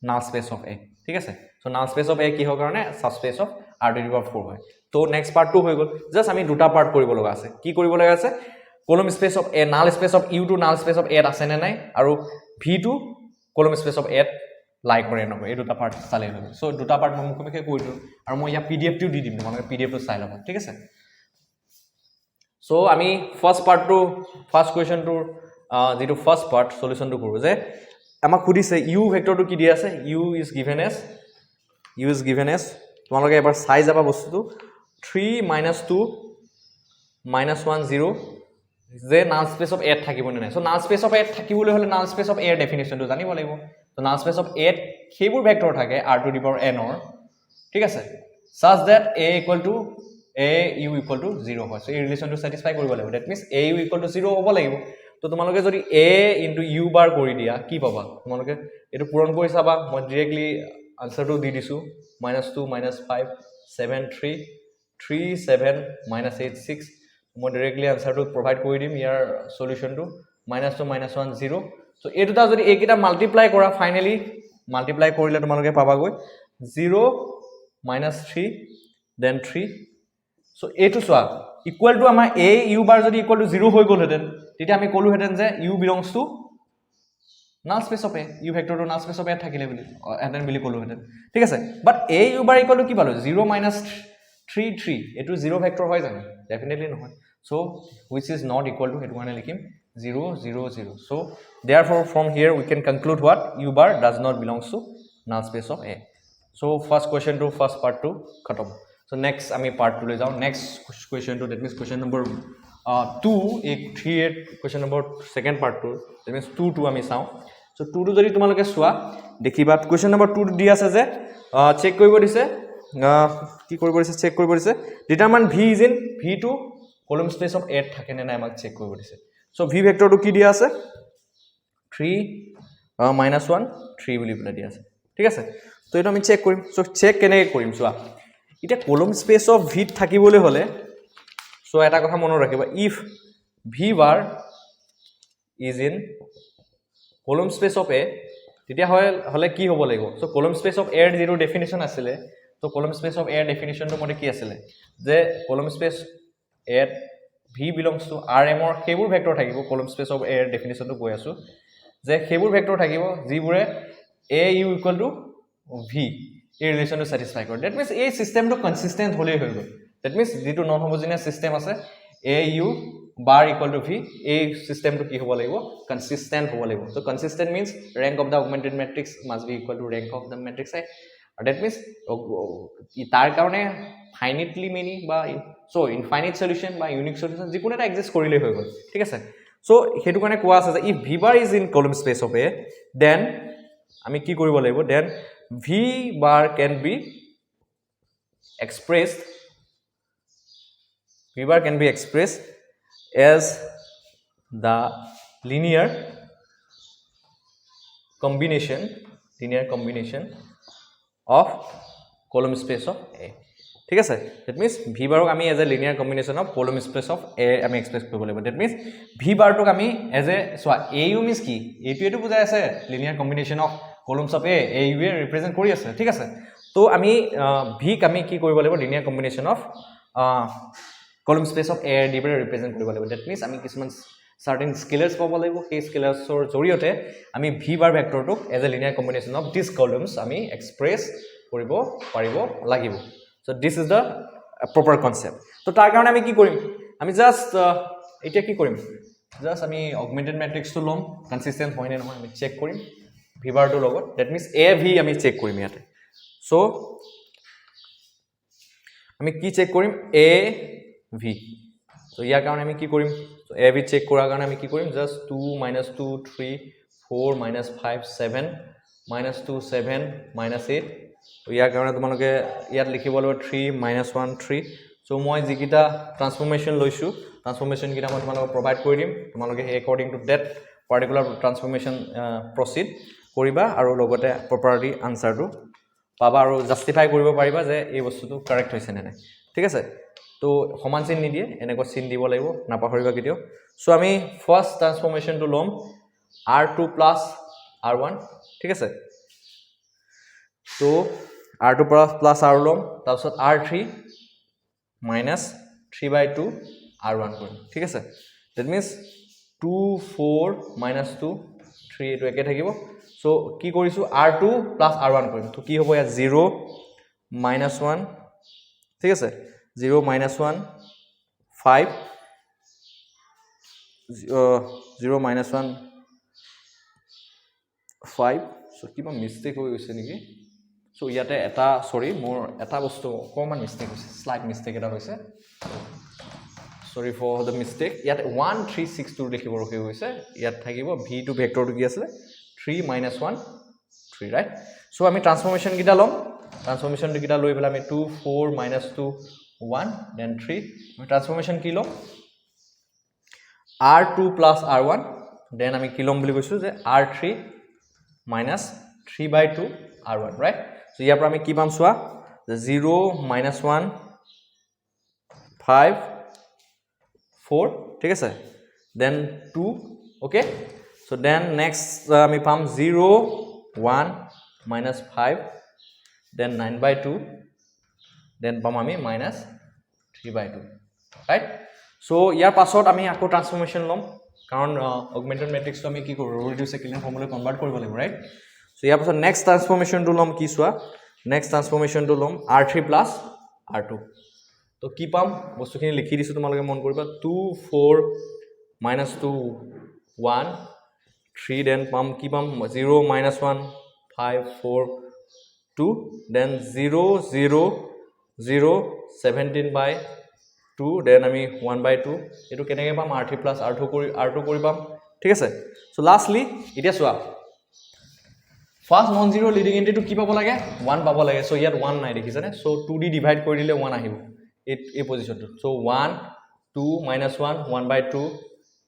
null space of A ঠিক আছে so null space of A কি হয় কাৰণে subspace of R to the power 4 হয় তো next part 2 হৈ গল জাস্ট আমি দুটা পার্ট কৰিব লগা আছে কি কৰিব লগা আছে column space of A null space of U to null space of A আছে নে নাই আৰু V2 column space of A লাই কৰে নব এই দুটা পাৰ্ট চালে হৈ সো দুটা পাৰ্ট মই মুখে কৈ দিও আৰু মই ইয়া PDF টো দি দিম তোমালোকে PDF টো চাই লবা ঠিক আছে সো আমি ফার্স্ট পার্ট টু ফার্স্ট কোয়েশ্চন টু যেটো ফার্স্ট পার্ট সলিউশন টু কৰো যে আমাক খুদিছে u ভেক্টৰ টো কি দি আছে u is given as তোমালোকে এবাৰ চাই যাবা বস্তুটো 3 - 2 - 1 0 যে null space of A থাকিব নে নাই so null space of A থাকিবলৈ হলে null space of A এর ডেফিনিশন টো জানিব লাগিব তো null space of A সেইবোৰ ভেক্টৰ থাকে R to the power n or ঠিক আছে such that A equal to u equal to 0 হয় সো এই ৰিলেচনটো স্যাটিসফাই কৰিব লাগিব that means a u equal to 0 হ'ব লাগিব তো তোমালোকে যদি a into u bar কৰি দিয়া কি পাবা তোমালোকে এটো পূৰণ কৰি চাবা মই ডাইৰেক্টলি আনসাৰটো দি দিছো -2 -5 7 3 3 7 -8 6 মই ডাইৰেক্টলি আনসাৰটো প্ৰভাইড কৰি দিম ইয়াৰ সলিউশনটো -2 -1 0 সো এই দুটা যদি এইকিটা মাল্টিপ্লাই কৰা ফাইনালি মাল্টিপ্লাই কৰিলে তোমালোকে পাবাগৈ 0 -3 then 3 so a2 soya equal to আমাৰ a u bar যদি equal to 0 হৈ গল হেতেন তেতিয়া আমি কলো হেতেন যে u belongs to null space of A u vector to null space of A থাকিলে বুলি হেতেন বুলি কলো হেতেন ঠিক আছে বাট a u bar equal to কি পালো 0 - 3 3 এটো 0 ভেক্টৰ হয় জানো ডেফিনেটলি নহয় so which is not equal to হেতু কাৰণে লিখিম 0 0 0 so therefore from here we can conclude what u bar does not belongs to null space of A so first question to first part to khatam so next ami part 2 le jao next question to that means question number 2 ek 38 question number second part 2 that means 2 2 ami sao so 2 2 jodi tumaloke sua dekhiba question number 2 di ase je check koribo dise ki koribo dise check koribo dise determine V is in V2 column space of A thake ne nai amak check koribo dise so V vector to ki dia ase 3 minus 1 3 বুলি পেলাই দিয়া আছে ঠিক আছে তো এটা আমি check কৰিম সো চেক কেনেকৈ কৰিম চোৱা এটা কলম স্পেস অফ v থাকিবলৈ হলে সো এটা কথা মনত ৰাখিবা if v bar is in column space of a তেতিয়া হলে কি হ'ব লাগিব so column space of a এর যেটো ডেফিনিশন আছিল তো column space of a এর ডেফিনিশনটো মতে কি আছিল যে column space a v belongs to rm or সেইবোৰ ভেক্টৰ থাকিব column space of a এৰ ডেফিনিশনটো কৈ আছো যে সেইবোৰ ভেক্টৰ থাকিব যিবোৰে a u equal to v এই ৰিলেচনটো স্যাটিসফাই কৰে দ্যাট মিন্স এই সিস্টেমটো কনসিস্টেন্ট হলেই হৈ গল দ্যাট মিন্স যেটো নন হোমোজেনিয়াস সিস্টেম আছে a u bar equal to v এই সিস্টেমটো কি হ'ব লাগিব কনসিস্টেন্ট হ'ব লাগিব so consistent means rank of the augmented matrix must be equal to rank of the matrix I that means তাৰ কাৰণে finitely many বা so infinite solution বা unique solution যিকোনো এটা এক্সিস্ট কৰিলে হৈ গল ঠিক আছে so হেতু কাৰণে কোৱা আছে যে if v bar is in column space of a then আমি কি কৰিব লাগিব then v bar can be expressed as the linear combination of column space of A ঠিক আছে that means v bar ক আমি as a linear combination of column space of A আমি express কৰিব লাগিব that means v bar টোক আমি as a soya AU means কি এইটো এটো বুজাই আছে linear combination of columns of A AU A represent কৰি আছে ঠিক আছে তো আমি v ক আমি কি কৰিব লাগিব linear combination of column space of A দি পেলাই ৰিপ্ৰেজেন্ট কৰিব লাগিব that means আমি কিছুমান certain scalars পাব লাগিব সেই scalarsৰ জৰিয়তে আমি v bar ভেক্টৰটোক as a linear combination of these columns আমি এক্সপ্ৰেস কৰিব পাৰিব লাগিব so this is the proper concept তো তাৰ কাৰণে আমি কি কৰিম আমি জাস্ট এটা কি কৰিম জাস্ট আমি augmented matrix টো লম কনসিস্টেন্ট হয় নে নহয় আমি চেক কৰিম v bar টোৰ লগত that means a v আমি চেক কৰিম ইয়াতে so আমি কি চেক কৰিম a v so ইয়াৰ কাৰণে আমি কি কৰিম so a v চেক কৰাৰ কাৰণে আমি কি কৰিম জাস্ট 2 -2 3 4 -5 7 -2 7 -8 তো ইয়াৰ কাৰণে তোমালোকে ইয়াত লিখিব লাগিব 3 -1 3 so মই যিকিটা ট্ৰান্সফৰমেশন লৈছো ট্ৰান্সফৰমেশন কিটা মই তোমালোকক প্ৰভাইড কৰি দিম তোমালোকে according to that particular transformation proceed কৰিবা আৰু লগতে প্ৰপাৰলি আনসাৰটো পাবা আৰু জাস্টিফাই কৰিব পাৰিবা যে এই বস্তুটো কাৰেক্ট হৈছে নে নাই ঠিক আছে তো সমান চিন নিদিয়ে এনেকৈ চিন দিব লাগিব নাপাহৰিবা কেতিয়াও সো আমি ফার্স্ট ট্রান্সফরমেশনটো লম r2 + r1 ঠিক আছে তো r2 + r লম তাৰপিছত r3 - 3/2 r1 কৰিম ঠিক আছে দ্যাট মিন্স 2 4 -2 3 এটো একে থাকিব সো কি কৰিছো r2 + r1 কৰিম তো কি হ'ব ইয়া 0 -1 ঠিক আছে 0 -1 5 0 -1 5 সো কিবা মিস্টেক হৈ গৈছে নেকি সো ইয়াতে এটা সৰি মোৰ এটা বস্তু কমন মিস্টেক হৈছে স্লাইড মিস্টেক এটা হৈছে সৰি ফৰ দ্য মিস্টেক ইয়াতে 1362 দেখিব ৰখি গৈছে ইয়াত থাকিব v2 ভেক্টৰটো কি আছে 3 - 1 3 ৰাইট সো আমি ট্ৰান্সফৰমেশন কিটা লম ট্ৰান্সফৰমেশন কিটা লৈ পেলাই আমি 2 4 -2 1 then 3 আমি ট্রান্সফরমেশন কি লম r2 + r1 then আমি কি লম বুলি কৈছো যে r3 - 3/2 r1 right so ইয়াৰ পৰা আমি কি পাম সোৱা 0 -1 5 4 ঠিক আছে then 2 okay so then next আমি পাম 0 1 -5 then 9/2 then পাম আমি -3/2 right so ইয়াৰ পাছত আমি আকৌ ট্ৰান্সফৰমেশন লম কাৰণ অগমেন্টেড ম্যাট্ৰিক্স তো আমি কি কৰিব ৰো ৰিডিউস এক্সিলেন্ট ফৰ্মুলা কনভাৰ্ট কৰিব লাগিব right so ইয়াৰ পাছত নেক্সট ট্ৰান্সফৰমেশন টো লম কি সোৱা নেক্সট ট্ৰান্সফৰমেশন টো লম r3 + r2 তো কি পাম বস্তুখিনি লিখি দিছো তোমালোকে মন কৰিবা 2 4 -2 1 3 then পাম কি পাম 0 -1 5 4 2 then 0 0 0 17/2 then আমি 1/2 এটো কেনেকৈ পাম r3 + r2 কৰি পাম ঠিক আছে সো লাস্টলি এটা so a first non zero leading entry কি পাব লাগে 1 পাব লাগে সো ইয়াত 1 নাই দেখিছানে সো 2d ডিভাইড কৰি দিলে 1 আহিব এই পজিশনটো সো 1 2 -1 1/2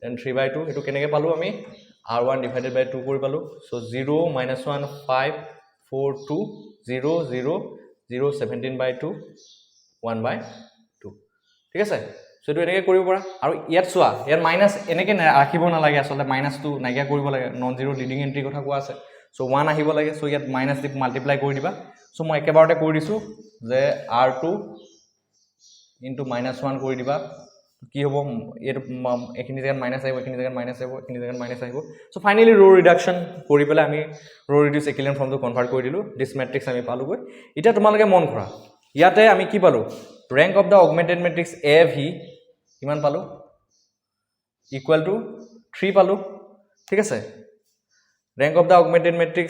then 3/2 এটো কেনেকৈ পালো আমি r1 divided by 2 কৰি পালো so 0 minus 1 5 4 2 0 0 0 17 by 2 1 by 2 ঠিক আছে so এটো এনেকে কৰিব পৰা আৰু ইয়াত চোৱা ইয়াত মাইনাস এনেকে ৰাখিব না লাগে আসলে মাইনাস টু নাইকিয়া কৰিব লাগে নন জিৰো লিডিং এন্ট্ৰি কথা কোৱা আছে so 1 আহিব লাগে so ইয়াত মাইনাস দি মাল্টিপ্লাই কৰি দিবা so মই একেবাৰতে কৰি দিছো যে r2 into -1 কৰি দিবা কি হ'ব এর এখিনি জায়গা মাইনাস আহিব এখিনি জায়গা মাইনাস আহিব এখিনি জায়গা মাইনাস আহিব সো ফাইনালি রো রিডাকশন কৰি পেলাই আমি ৰো ৰিডিউস ইকুইভ্যালেন্ট ফৰ্মটো কনভাৰ্ট কৰি দিলো দিস ম্যাট্ৰিক্স আমি পালো গৈ এটা তোমালকে মন কৰা ইয়াতে আমি কি পালো rank of the augmented matrix AV কিমান পালো ইকুয়াল টু 3 পালো ঠিক আছে rank of the augmented matrix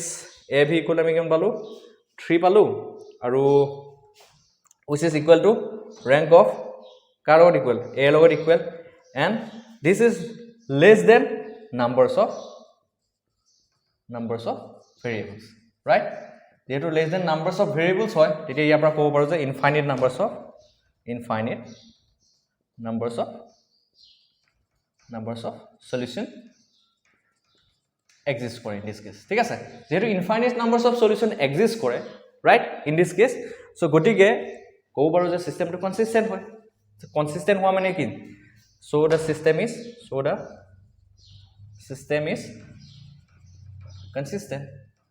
AV equal আমি কিমান পালো 3 পালো আৰু which is equal to rank of car log equal a log equal and this is less than numbers of variables right যেহেতু less than numbers of variables হয় তেতিয়া ইয়াৰ পৰা ক'ব পাৰো যে infinite numbers of solution exist করে in this case ঠিক আছে যেহেতু infinite numbers of solution exist করে right in this case so গটিকে ক'ব পাৰো যে সিস্টেমটো কনসিস্টেন্ট হয় consistent हुआ माने कि so the system is consistent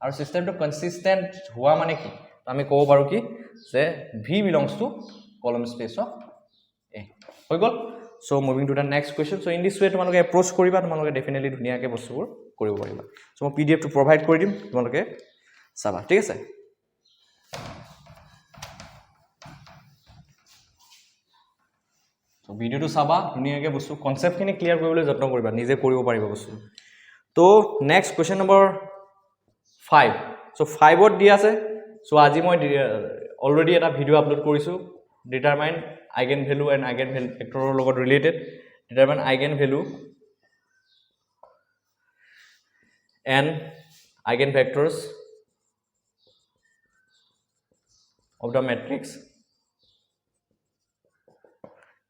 और system तो consistent हुआ माने कि तो हमें को बारो कि से v belongs to column space of a হৈ গল so moving to the next question so in this way তোমালোকে approach কৰিবা তোমালোকে definitely ধুনিয়াকে বস্তুবোৰ কৰিব পাৰিবা so মই pdf টো provide কৰি দিম তোমালোকে চাবা ঠিক আছে So video to saba ধুনিয়াকে বস্তু কনসেপ্ট খিনি ক্লিয়াৰ কৰিবলৈ যত্ন কৰিবা নিজে কৰিব পাৰিবা বস্তু তো নেক্সট কোৱেশ্চন নম্বৰ 5 so 5 ত দি আছে so আজি মই অলৰেডি এটা ভিডিও আপলোড কৰিছো determine eigen value and eigen ভেক্টৰৰ লগত ৰিলেটেড determine eigen value and eigen vectors of the matrix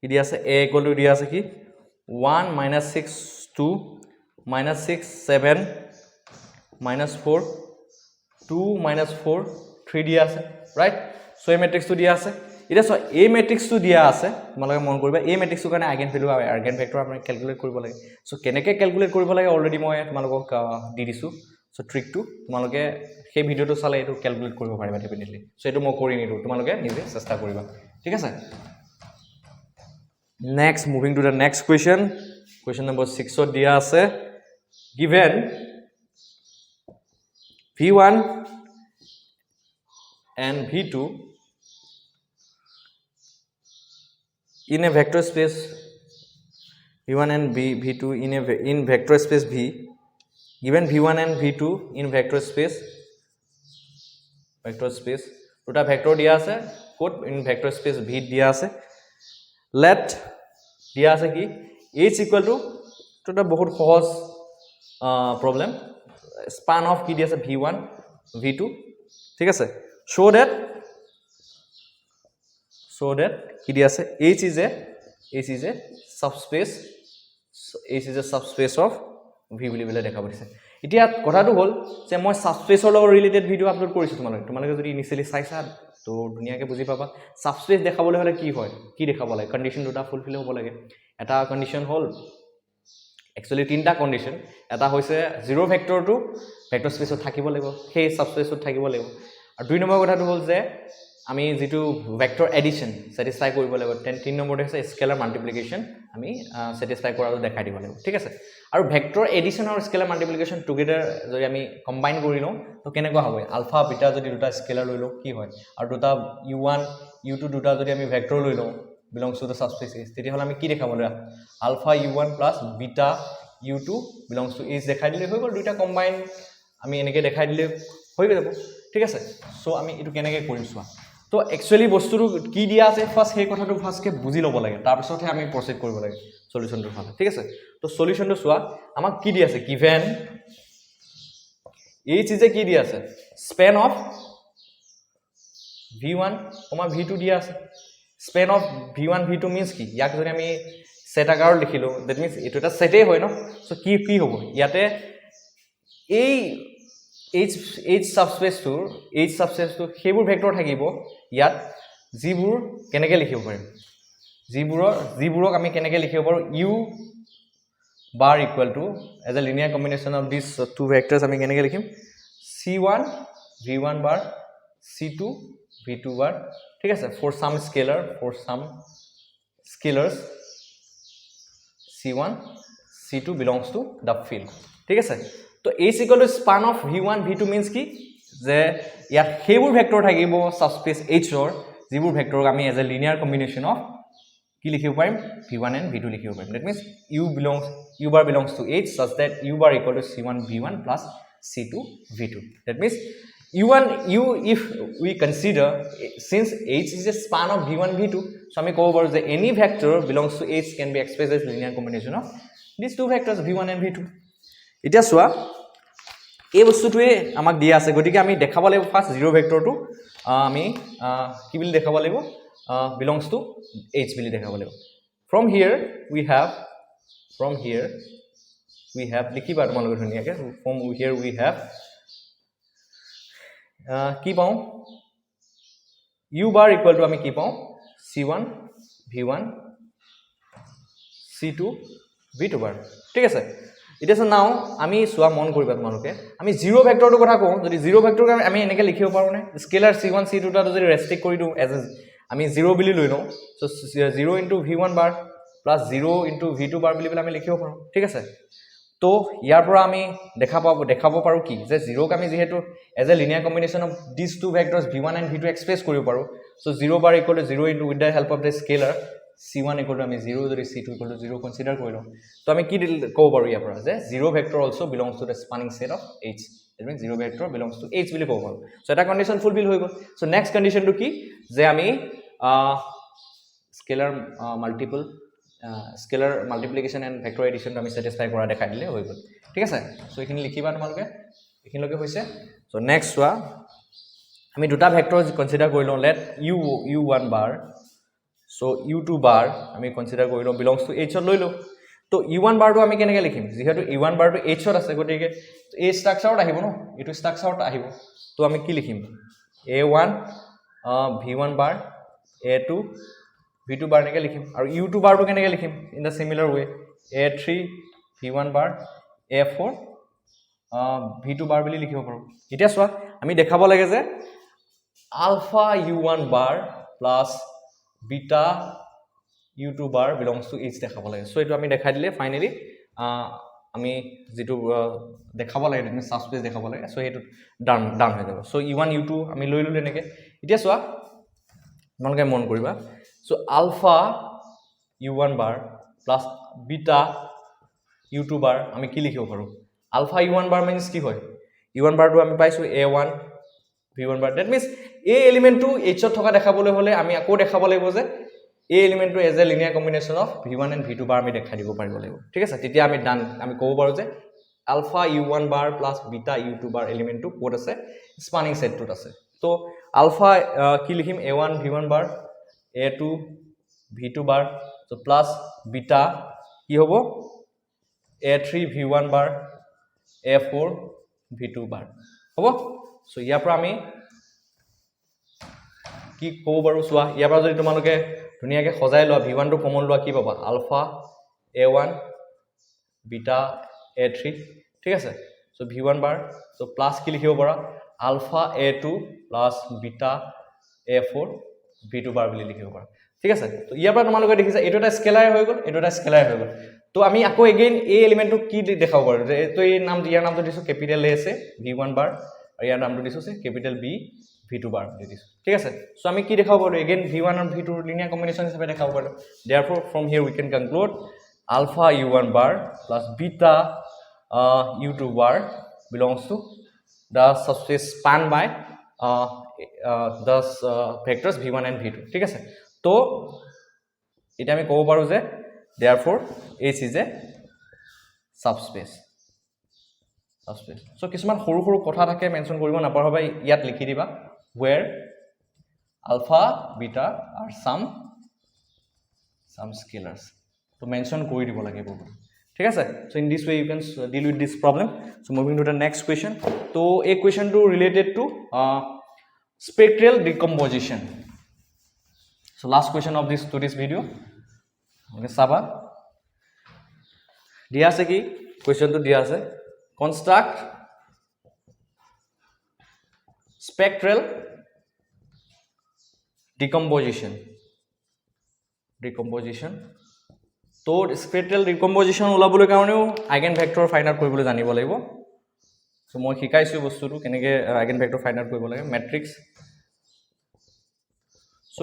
কি দিয়া আছে a equal to দিয়া আছে কি 1 - 6 2 - 6 7 - 4 2 - 4 3 দিয়া আছে রাইট সো এই ম্যাট্রিক্সটো দিয়া আছে এটা সো এই ম্যাট্রিক্সটো দিয়া আছে তোমালোকে মন কৰিবা এই ম্যাট্ৰিক্সৰ কাৰণে আইগেন ভ্যালু আৰু আইগেন ভেক্টৰ আপুনি ক্যালকুলেট কৰিব লাগে সো কেনেকৈ ক্যালকুলেট কৰিব লাগে অলৰেডি মই তোমালোকক দি দিছো সো ট্ৰিকটো তোমালোকে সেই ভিডিওটো চালে এটো ক্যালকুলেট কৰিব পাৰিবা ডেফিনেটলি সো এটো মই কৰি নিদো তোমালোকে নিজে চেষ্টা কৰিবা ঠিক আছে Next, moving to the next question. Question number 6 or dia ase. Given V1 and V2 in a vector space V1 and V2 in vector space V. Given V1 and V2 in vector space দুটা vector dia ase code in vector space V dia ase let দিয়া আছে কি h equal to এটা বহুত সহজ problem span of কি দিয়া আছে v1 v2 ঠিক আছে show that কি দিয়া আছে h is a subspace of v বুলি বলে দেখা পৰিছে এতিয়া কথাটো হল যে মই সাবস্পেসৰ লগত ৰিলেটেড ভিডিও আপলোড কৰিছো তোমালোকে যদি ইনিশিয়ালি চাইছা তো ধুনিয়াকে বুজি পাবা সাবস্পেস দেখাবলৈ হলে কি হয় কি দেখাব লাগে কন্ডিশন দুটা ফুলফিল হ'ব লাগে এটা কন্ডিশন হল একচুয়ালি তিনটা কন্ডিশন এটা হৈছে জিৰো ভেক্টৰটো ভেক্টৰ স্পেসত থাকিব লাগিব সেই সাবস্পেসত থাকিব লাগিব আৰু দুই নম্বৰ কথাটো হল যে আমি যেটো ভেক্টৰ এডিশন স্যাটিসফাই কৰিব লাগিব 3 নম্বৰটো হৈছে স্কেলাৰ মাল্টিপ্লিকেশন আমি স্যাটিসফাই কৰাটো দেখাই দিব লাগিব ঠিক আছে আৰু ভেক্টৰ এডিশন আৰু স্কেলাৰ মাল্টিপ্লিকেশন টুগেদাৰ যদি আমি কম্বাইন কৰি লওঁ তো কেনেকুৱা হ'ব আলফা বিটা যদি দুটা স্কেলাৰ লৈ লওঁ কি হয় আৰু দুটা u1 u2 দুটা যদি আমি ভেক্টৰ লৈ লওঁ belongs to the subspace তেতিয়া হলে আমি কি দেখাব লাগে alpha u1 plus beta u2 belongs to h দেখাই দিলে হৈ গল দুটা কম্বাইন আমি এনেকে দেখাই দিলে হৈ যাব ঠিক আছে সো আমি এটো কেনেকৈ কৰিম চোৱা তো একচুয়ালি বস্তুটো কি দিয়া আছে ফাৰ্স্ট সেই কথাটো ফাৰ্স্টকে বুজি লব লাগে তাৰ পিছতহে আমি প্ৰসিড কৰিব লাগে সলিউশনটো ফালে ঠিক আছে তো সলিউশনটো চোৱা আমাক কি দিয়া আছে গিভেন এই চিজে কি দিয়া আছে স্পেন অফ v1, v2 দিয়া আছে Spain of v1 v2 means কি ইয়াক যদি আমি সেট আকাৰত লিখিলো দ্যাট মিন্স এটো এটা সেটে হয় ন সো কি হ'ব ইয়াতে এই H সাবস্পেচটোৰ সেইবোৰ ভেক্টৰ থাকিব ইয়াত যিবোৰ কেনেকৈ লিখিব পাৰিম যিবোৰক আমি কেনেকৈ লিখিব পাৰোঁ u bar equal to as a linear combination of these two vectors আমি কেনেকৈ লিখিম c1 v1 bar c2 v2 bar ঠিক আছে for some scalars c1 c2 belongs to the field ঠিক আছে তো h equal to span of v1 v2 means কি যে ইয়াত সেইবোৰ ভেক্টৰ থাকিব সাবস্পেস h ৰ যিবোৰ ভেক্টৰক আমি as a linear combination of কি লিখিব পাৰিম v1 and v2 লিখিব পাৰিম that means u bar belongs to h such that u bar equal to c1 v1 plus c2 v2 that means if we consider since h is a span of v1 v2 so আমি ক'ব পাৰো যে any vector belongs to h can be expressed as linear combination of these two vectors v1 and v2 এতিয়া চোৱা এই বস্তুটোৱে আমাক দিয়া আছে গতিকে আমি দেখাব লাগিব ফাৰ্স্ট জিৰো ভেক্টৰটো আমি কি বুলি দেখাব লাগিব belongs to h বুলি দেখাব লাগিব from here we have লিখিবা তোমালোকে ধুনিয়াকে from here we have কি পাও u bar equal to আমি কি পাও c1 v1 c2 v2 bar ঠিক আছে ইটেস নাও আমি সোয়া মন কৰিবা তোমালোকে আমি জিৰো ভেক্টৰটো কথা কওঁ যদি জিৰো ভেক্টৰক আমি এনেকৈ লিখিব পাৰো নে স্কেলাৰ c1 c2 টা যদি ৰেস্ট্ৰিক্ট কৰি দিও এজ আমি 0 বুলি লৈ লওঁ so 0 * v1 bar plus 0 * v2 bar বুলি আমি লিখিব পাৰো ঠিক আছে তো ইয়াৰ পৰা আমি দেখাব পাৰো কি যে 0 ক আমি যেহেতু as a linear combination of this two vectors v1 and v2 express কৰিব পাৰো so 0 bar equal to 0 into with the help of the scalar c1 equal to আমি 0 যদি c2 equal to 0 কনসিডাৰ কৰিলো তো আমি কি ক'ব পাৰো ইয়াৰ পৰা যে 0 vector also belongs to the spanning set of h that means 0 vector belongs to h বুলি ক'ব পাৰো সো এটা কন্ডিশন ফুলফিল হৈ গল সো নেক্সট কন্ডিশনটো কি যে আমি scalar multiplication and vector addition to আমি satisfy কৰা দেখাই দিলে হৈ গল ঠিক আছে সো এখিনি লিখিবা তোমালোকে এখিনলৈকে হৈছে সো নেক্সট ওয়া আমি দুটা ভেক্টৰ কনসিডাৰ কৰিলো let u1 bar so u2 bar আমি কনসিডাৰ কৰিলো belongs to h লৈ লো তো u1 bar টো আমি কেনেকৈ লিখিম যেহেতু u1 bar টো h ত আছে গতিকে এই স্ট্ৰাকচাৰত আহিব ন এটো স্ট্ৰাকচাৰত আহিব তো আমি কি লিখিম a1 v1 bar a2 v2 bar নেকে লিখিম আৰু u2 bar টো কেনেকৈ লিখিম in the similar way a3 v1 bar a4 v2 bar বুলি লিখিব পাৰো এতিয়া চোৱা আমি দেখাব লাগে যে alpha u1 bar plus beta u2 bar belongs to h দেখাব লাগে সো এটো আমি দেখাই দিলে ফাইনালি আমি যেটো দেখাব লাগে মানে সাবস্পেস দেখাব লাগে সো এটো ডান হৈ যাব সো u1 u2 আমি লৈ ললো এনেকে এতিয়া চোৱা মনকে মন কৰিবা so alpha u1 bar plus beta u2 bar আমি কি লিখিব পাৰো alpha u1 bar means কি হয় u1 bar টো আমি পাইছো a1 v1 bar that means এই এলিমেন্টটো h ত থকা দেখাবলৈ হলে আমি আকৌ দেখাব লাগিব যে এই এলিমেন্টটো as a linear combination of v1 and v2 bar আমি দেখাই দিব পাৰিব লাগিব ঠিক আছে তেতিয়া আমি ডান আমি ক'ব পাৰো যে alpha u1 bar plus beta u2 bar এলিমেন্টটো কোড আছে স্পানিং সেটটোত আছে তো alpha কি লিখিম a1 v1 bar a2 v2 bar so plus beta কি হ'ব a3 v1 bar a4 v2 bar হ'ব সো ইয়াৰ পৰা আমি কি ক'ব পাৰো চোৱা ইয়াৰ পৰা যদি তোমালোকে ধুনিয়াকে খজাই লোৱা v1 টো কমন লোৱা কি পাবা alpha a1 beta a3 ঠিক আছে so v1 bar so plus কি লিখিব পাৰা alpha a2 plus beta a4 v2 bar বুলি লিখিব পাৰা ঠিক আছে তো ইয়াৰ পৰা তোমালোকে দেখিছা এটো এটা স্কেলাৰ হৈ গল এটো এটা স্কেলাৰ হৈ গল তো আমি আকৌ এগেইন এই এলিমেন্টটো কি দেখাব পাৰো যে তো এই ইয়াৰ নামটো দিছো ক্যাপিটাল a আছে v1 bar আৰু ইয়াৰ নামটো দিছো ক্যাপিটাল b v2 bar বুলি দিছো ঠিক আছে সো আমি কি দেখাব পাৰো again v1 and v2 linear combination হিচাপে দেখাব পাৰো therefore from here we can conclude alpha u1 bar plus beta u2 bar belongs to the subspace spanned by the vectors v1 and v2 ঠিক আছে তো এটা আমি ক'ব পাৰো যে therefore h is a subspace so কিছুমান সৰু সৰু কথা থাকে মেনশন কৰিব নাপাৰবা ইয়াত লিখি দিবা where alpha beta are some scalars তো মেনশন কৰি দিব লাগে বহুত ঠিক আছে so in this way you can deal with this problem so moving to the next question so a question to related to spectral decomposition so last question of this video okay saba dia ase ki question to dia ase construct spectral decomposition তো spectral decomposition ওলাবলৈ কাৰণেও eigen vector find out কৰিবলৈ জানিব লাগিব so মই শিকাইছো বস্তুটো কেনেকৈ আইগেন ভেক্টৰ ফাইন্ড আউট কৰিব লাগে matrix so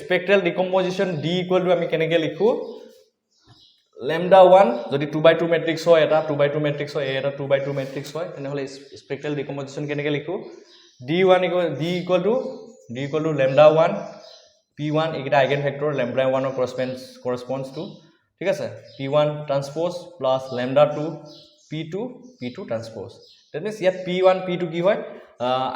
spectral decomposition d equal to আমি কেনেকৈ লিখো lambda 1 যদি 2 by 2 মেট্ৰিক্স হয় এটা 2 by 2 মেট্ৰিক্স হয় এটা 2 by 2 মেট্ৰিক্স হয় তেনেহলে স্পেক্ট্রাল ডিকম্পোজিশন কেনেকৈ লিখো d1 equal to lambda 1 p1 এইটা আইগেন ভেক্টৰ lambda 1 ৰ corresponds to ঠিক আছে p1 transpose plus lambda 2 p2 transpose that means ইয়াত p1 p2 কি হয়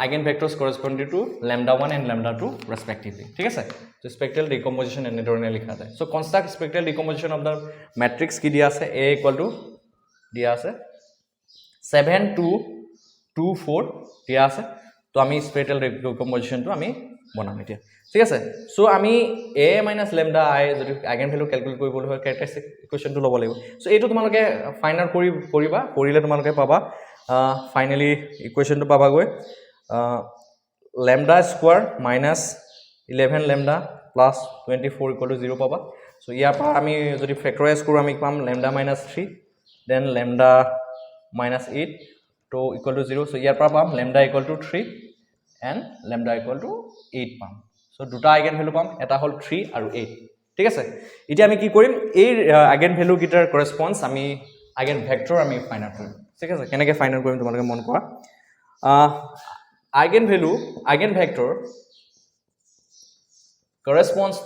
eigen vectors corresponding to lambda 1 and lambda 2 respectively ঠিক আছে so spectral decomposition এনে ধৰণে লিখা যায় so construct spectral decomposition of the matrix কি দিয়া আছে a equal to দিয়া আছে 7 2 2 4 দিয়া আছে তো আমি spectral decomposition টো আমি বনাম এতিয়া ঠিক আছে সো আমি a - lambda I যদি আইগেন ভ্যালু ক্যালকুলেট কৰিবলৈ হয় ক্যাৰেক্টাৰিস্টিক ইকুৱেশ্যনটো ল'ব লাগিব সো এইটো তোমালোকে ফাইন্ড আউট কৰিবা কৰিলে তোমালোকে পাবা ফাইনালি ইকুৱেশ্যনটো পাবা গৈ lambda square minus 11 lambda plus 24 equal to 0 পাবা সো ইয়াৰ পৰা আমি যদি ফেক্টৰাইজ কৰো আমি পাম lambda minus 3 then lambda minus 8 to equal to 0 so ইয়াৰ পৰা পাম lambda equal to 3 and lambda equal to 8 পাম সো দুটা আইগেন ভ্যালু পাম এটা হল 3 আৰু 8 ঠিক আছে এতিয়া আমি কি কৰিম এই আইগেন ভ্যালু গিটাৰ কৰেসপন্স আমি আইগেন ভেক্টৰ আমি ফাইন্ড আউট কৰিম ঠিক আছে কেনেকৈ ফাইন্ড আউট কৰিম তোমালোকে মন কৰা eigen vector corresponds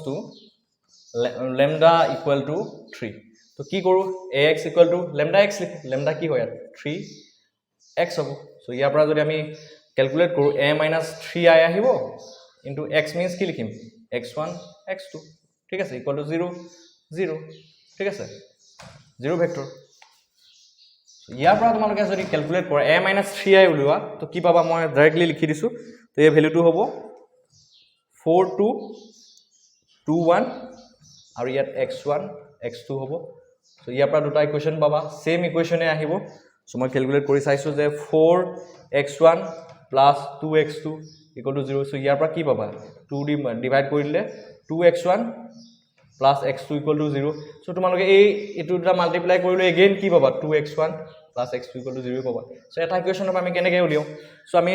to lambda equal to 3 তো কি কৰো ax equal to lambda x লিখো lambda কি হয় 3 x হ'ব সো ইয়াৰ পৰা যদি আমি ক্যালকুলেট কৰো a - 3i আহিব into x means কি লিখিম x1 x2 ঠিক আছে equal to 0 0 ঠিক আছে 0 ভেক্টৰ ইয়াৰ পৰা তোমালোকে যদি ক্যালকুলেট কৰা a - 3i উলিওৱা তো কি পাবা মই ডাইৰেক্টলি লিখি দিছো তো এই ভ্যালুটো হ'ব 4 2 2 1 আৰু ইয়াত x1 x2 হ'ব সো ইয়াৰ পৰা দুটা ইকুৱেশ্যন পাবা সেম ইকুৱেশ্যনে আহিব সো মই ক্যালকুলেট কৰি চাইছো যে 4x1 plus 2x2 equal to 0 so ইয়াৰ পৰা কি পাবা 2 ডিভাইড কৰিলে 2x1 plus x2 equal to 0 so তোমালোকে এই এটো দুটা মাল্টিপ্লাই কৰিলে এগেইন কি পাবা 2x1 plus x2 equal to 0 পাবা সো এটা ইকুৱেশ্যনৰ পৰা আমি কেনেকৈ উলিয়াও সো আমি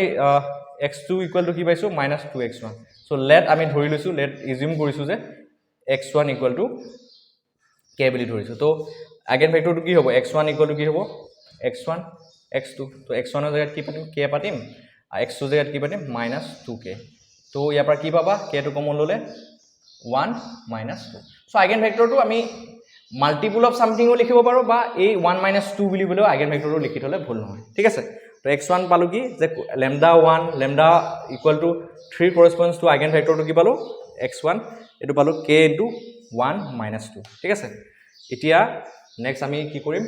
x2 equal to কি পাইছো -2x1 সো লেট আমি ধৰি লৈছো লেট এজিউম কৰিছো যে x1 equal to k বুলি ধৰিছো তো আইগেন ভেক্টৰটো কি হ'ব x1 equal to কি হ'ব x1 x2 তো x1 ৰ জায়গাত কি পাতিম k পাতিম x2 ৰ জায়গাত কি পাতিম -2k তো ইয়াৰ পৰা কি পাবা k টো কমন ললে 1 -2 সো আইগেন ভেক্টৰটো আমি মাল্টিপল অফ সামথিংও লিখিব পাৰো বা এই 1 - 2 বুলি বলেও আইগেন ভেক্টৰটো লিখি থলে ভুল নহয় ঠিক আছে তো x1 পালো কি যে lambda 1 lambda equal to 3 corresponds to eigen ভেক্টৰটো কি পালো x1 এটো পালো k into 1 - 2 ঠিক আছে এতিয়া নেক্সট আমি কি কৰিম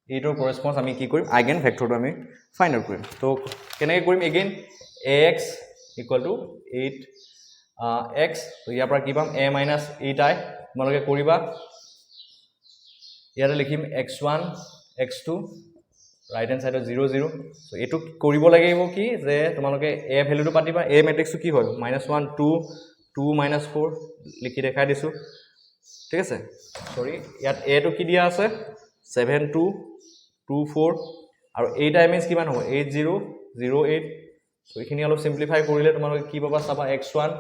এইটোৰ corresponds আমি কি কৰিম আইগেন ভেক্টৰটো আমি ফাইন্ড আউট কৰিম তো কেনেকৈ কৰিম again ax equal to 8 x তো ইয়াৰ পৰা কি পাম a - 8i তোমালোকে কৰিবা ইয়াৰে লিখিম x1 x2 right hand সাইডত 0 0 so এটো কৰিব লাগিব কি যে তোমালোকে a ভ্যালুটো পাতিবা a ম্যাট্ৰিক্সটো কি হয় -1 2 2 4 লিখি দেখাই দিছো ঠিক আছে সৰি ইয়াত a টো কি দিয়া আছে 7 2 2 4 আৰু 8 টাইমছ কিমান হ'ব 8 0 0 8 সো এখিনি অলপ সিম্পলিফাই কৰিলে তোমালোকে কি পাবা চাবা x1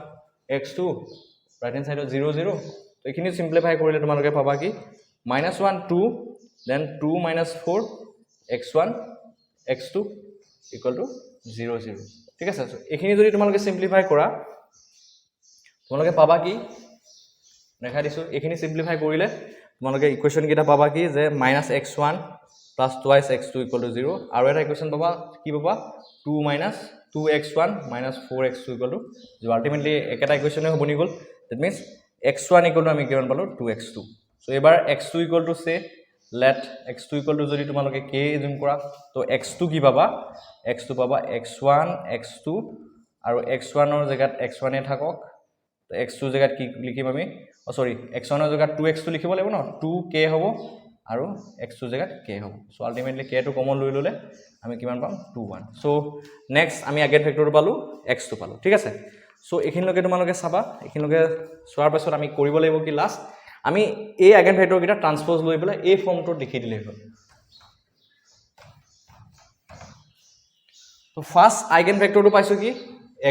x2 ৰাইট হ্যান্ড সাইডত 0 0 তো এখিনি সিম্পলিফাই কৰিলে তোমালোকে পাবা কি -1 2 then 2 4 x1 x2 equal to 0 0 ঠিক আছে সো এখিনি যদি তোমালোকে সিম্পলিফাই কৰা তোমালোকে পাবা কি দেখা দিছো এখিনি সিম্পলিফাই কৰিলে তোমালোকে ইকুৱেশ্যন কিটা পাবা কি যে -x1 plus twice x2 equal to 0 আৰু এটা ইকুৱেশ্যন পাবা কি পাবা 2 - 2x1 minus 4x2 equal to 0 ultimately eketa equation ho boni gol that means x1 equal to ami kiman palo 2x2 so ebar x2 equal to say let x2 equal to jodi tumaloke k zoom kora to x2 ki paba x2 paba x1 x2 aru x1 or jagat x1 e thakok to x2 jagat ki likhim ami oh sorry x1 or jagat 2x2 likhibo labo na 2k hobo aru x2 jagat k hobo so ultimately k to common loi lole আমি কিমান পাম 21 so next আমি again ফেক্টৰটো পালো x2 পালো ঠিক আছে so এখিনলৈকে তোমালোকে চাবা এখিনলৈকে সোৱাৰ পাছত আমি কৰিব লাগিব কি লাষ্ট আমি এই আগেন ফেক্টৰ কিটা ট্ৰান্সপোজ লৈ পেলাই এই ফৰ্মটো লিখি দিলে হ'ল তো ফাৰ্স্ট আইগেন ফেক্টৰটো পাইছো কি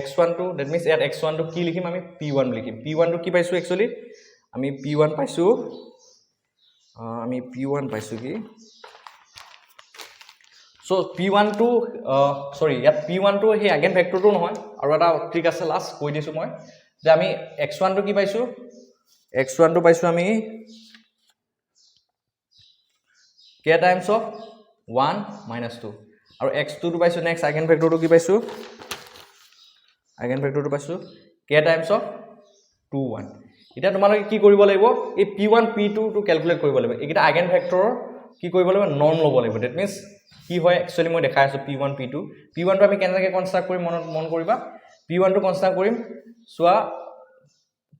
x1 টো দ্যাট মিন্স এট x1 টো কি লিখিম আমি p1 লিখিম p1 টো কি পাইছো একচুয়ালি আমি p1 পাইছো কি So p1 to sorry yat p1 to he again vector to nohoy aru eta trick ase last koi disu moi je ami x1 to ki paisu x1 to paisu ami k times of 1 minus 2 aru x2 to paisu next again vector to ki paisu k times of 2 1 eta tomaloke ki koribo lagibo ei p1 p2 to calculate koribo lagibo ekita again vector ki koribo lagibo norm lobo lagibo that means কি হয় actually মই দেখাই আছো p1 p2 p1 টো আমি কেনেকৈ কনস্ট্ৰাক্ট কৰিম মন কৰিবা p1 টো কনস্ট্ৰাক্ট কৰিম সোয়া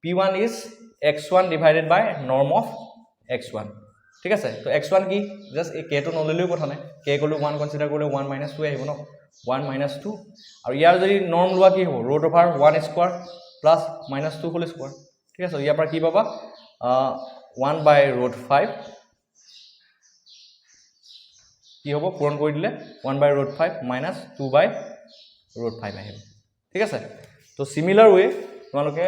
p1 is x1 divided by norm of x1 ঠিক আছে তো x1 কি জাস্ট এই k টো নললেও কথা নাই k কলো 1 কনসিডার কৰিলে 1 - 2 আহিব ন 1 - 2 আৰু ইয়াৰ যদি নৰ্ম লোৱা কি হ'ব √1 স্কয়াৰ প্লাস -2 হোল স্কয়াৰ ঠিক আছে ইয়াৰ পৰা কি পাবা 1/√5 কি হ'ব পূৰণ কৰি দিলে 1/√5 minus 2/√5 আহিব ঠিক আছে তো সিমিলার ওয়ে তোমালোকে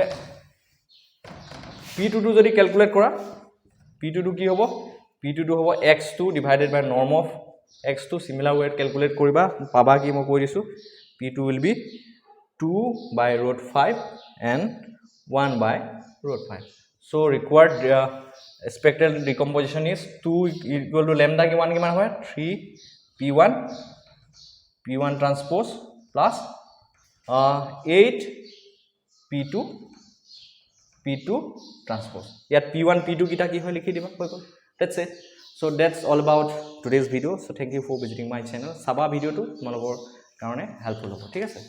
p2 টো যদি ক্যালকুলেট কৰা p2 টো কি হ'ব p2 টো হ'ব x2 divided by norm of x2 similar way calculate কৰিবা পাবা কি মই কৈ দিছো p2 will be 2/√5 and 1/√5 so required spectral decomposition is 2 equal to lambda ki 1 kiman hoy 3 p1 transpose plus 8 p2 transpose yat p1 p2 kita ki hoy likhi diba hoy gol that's it so that's all about today's video so thank you for visiting my channel saba video tu tumalogor karone helpful hobo thik ase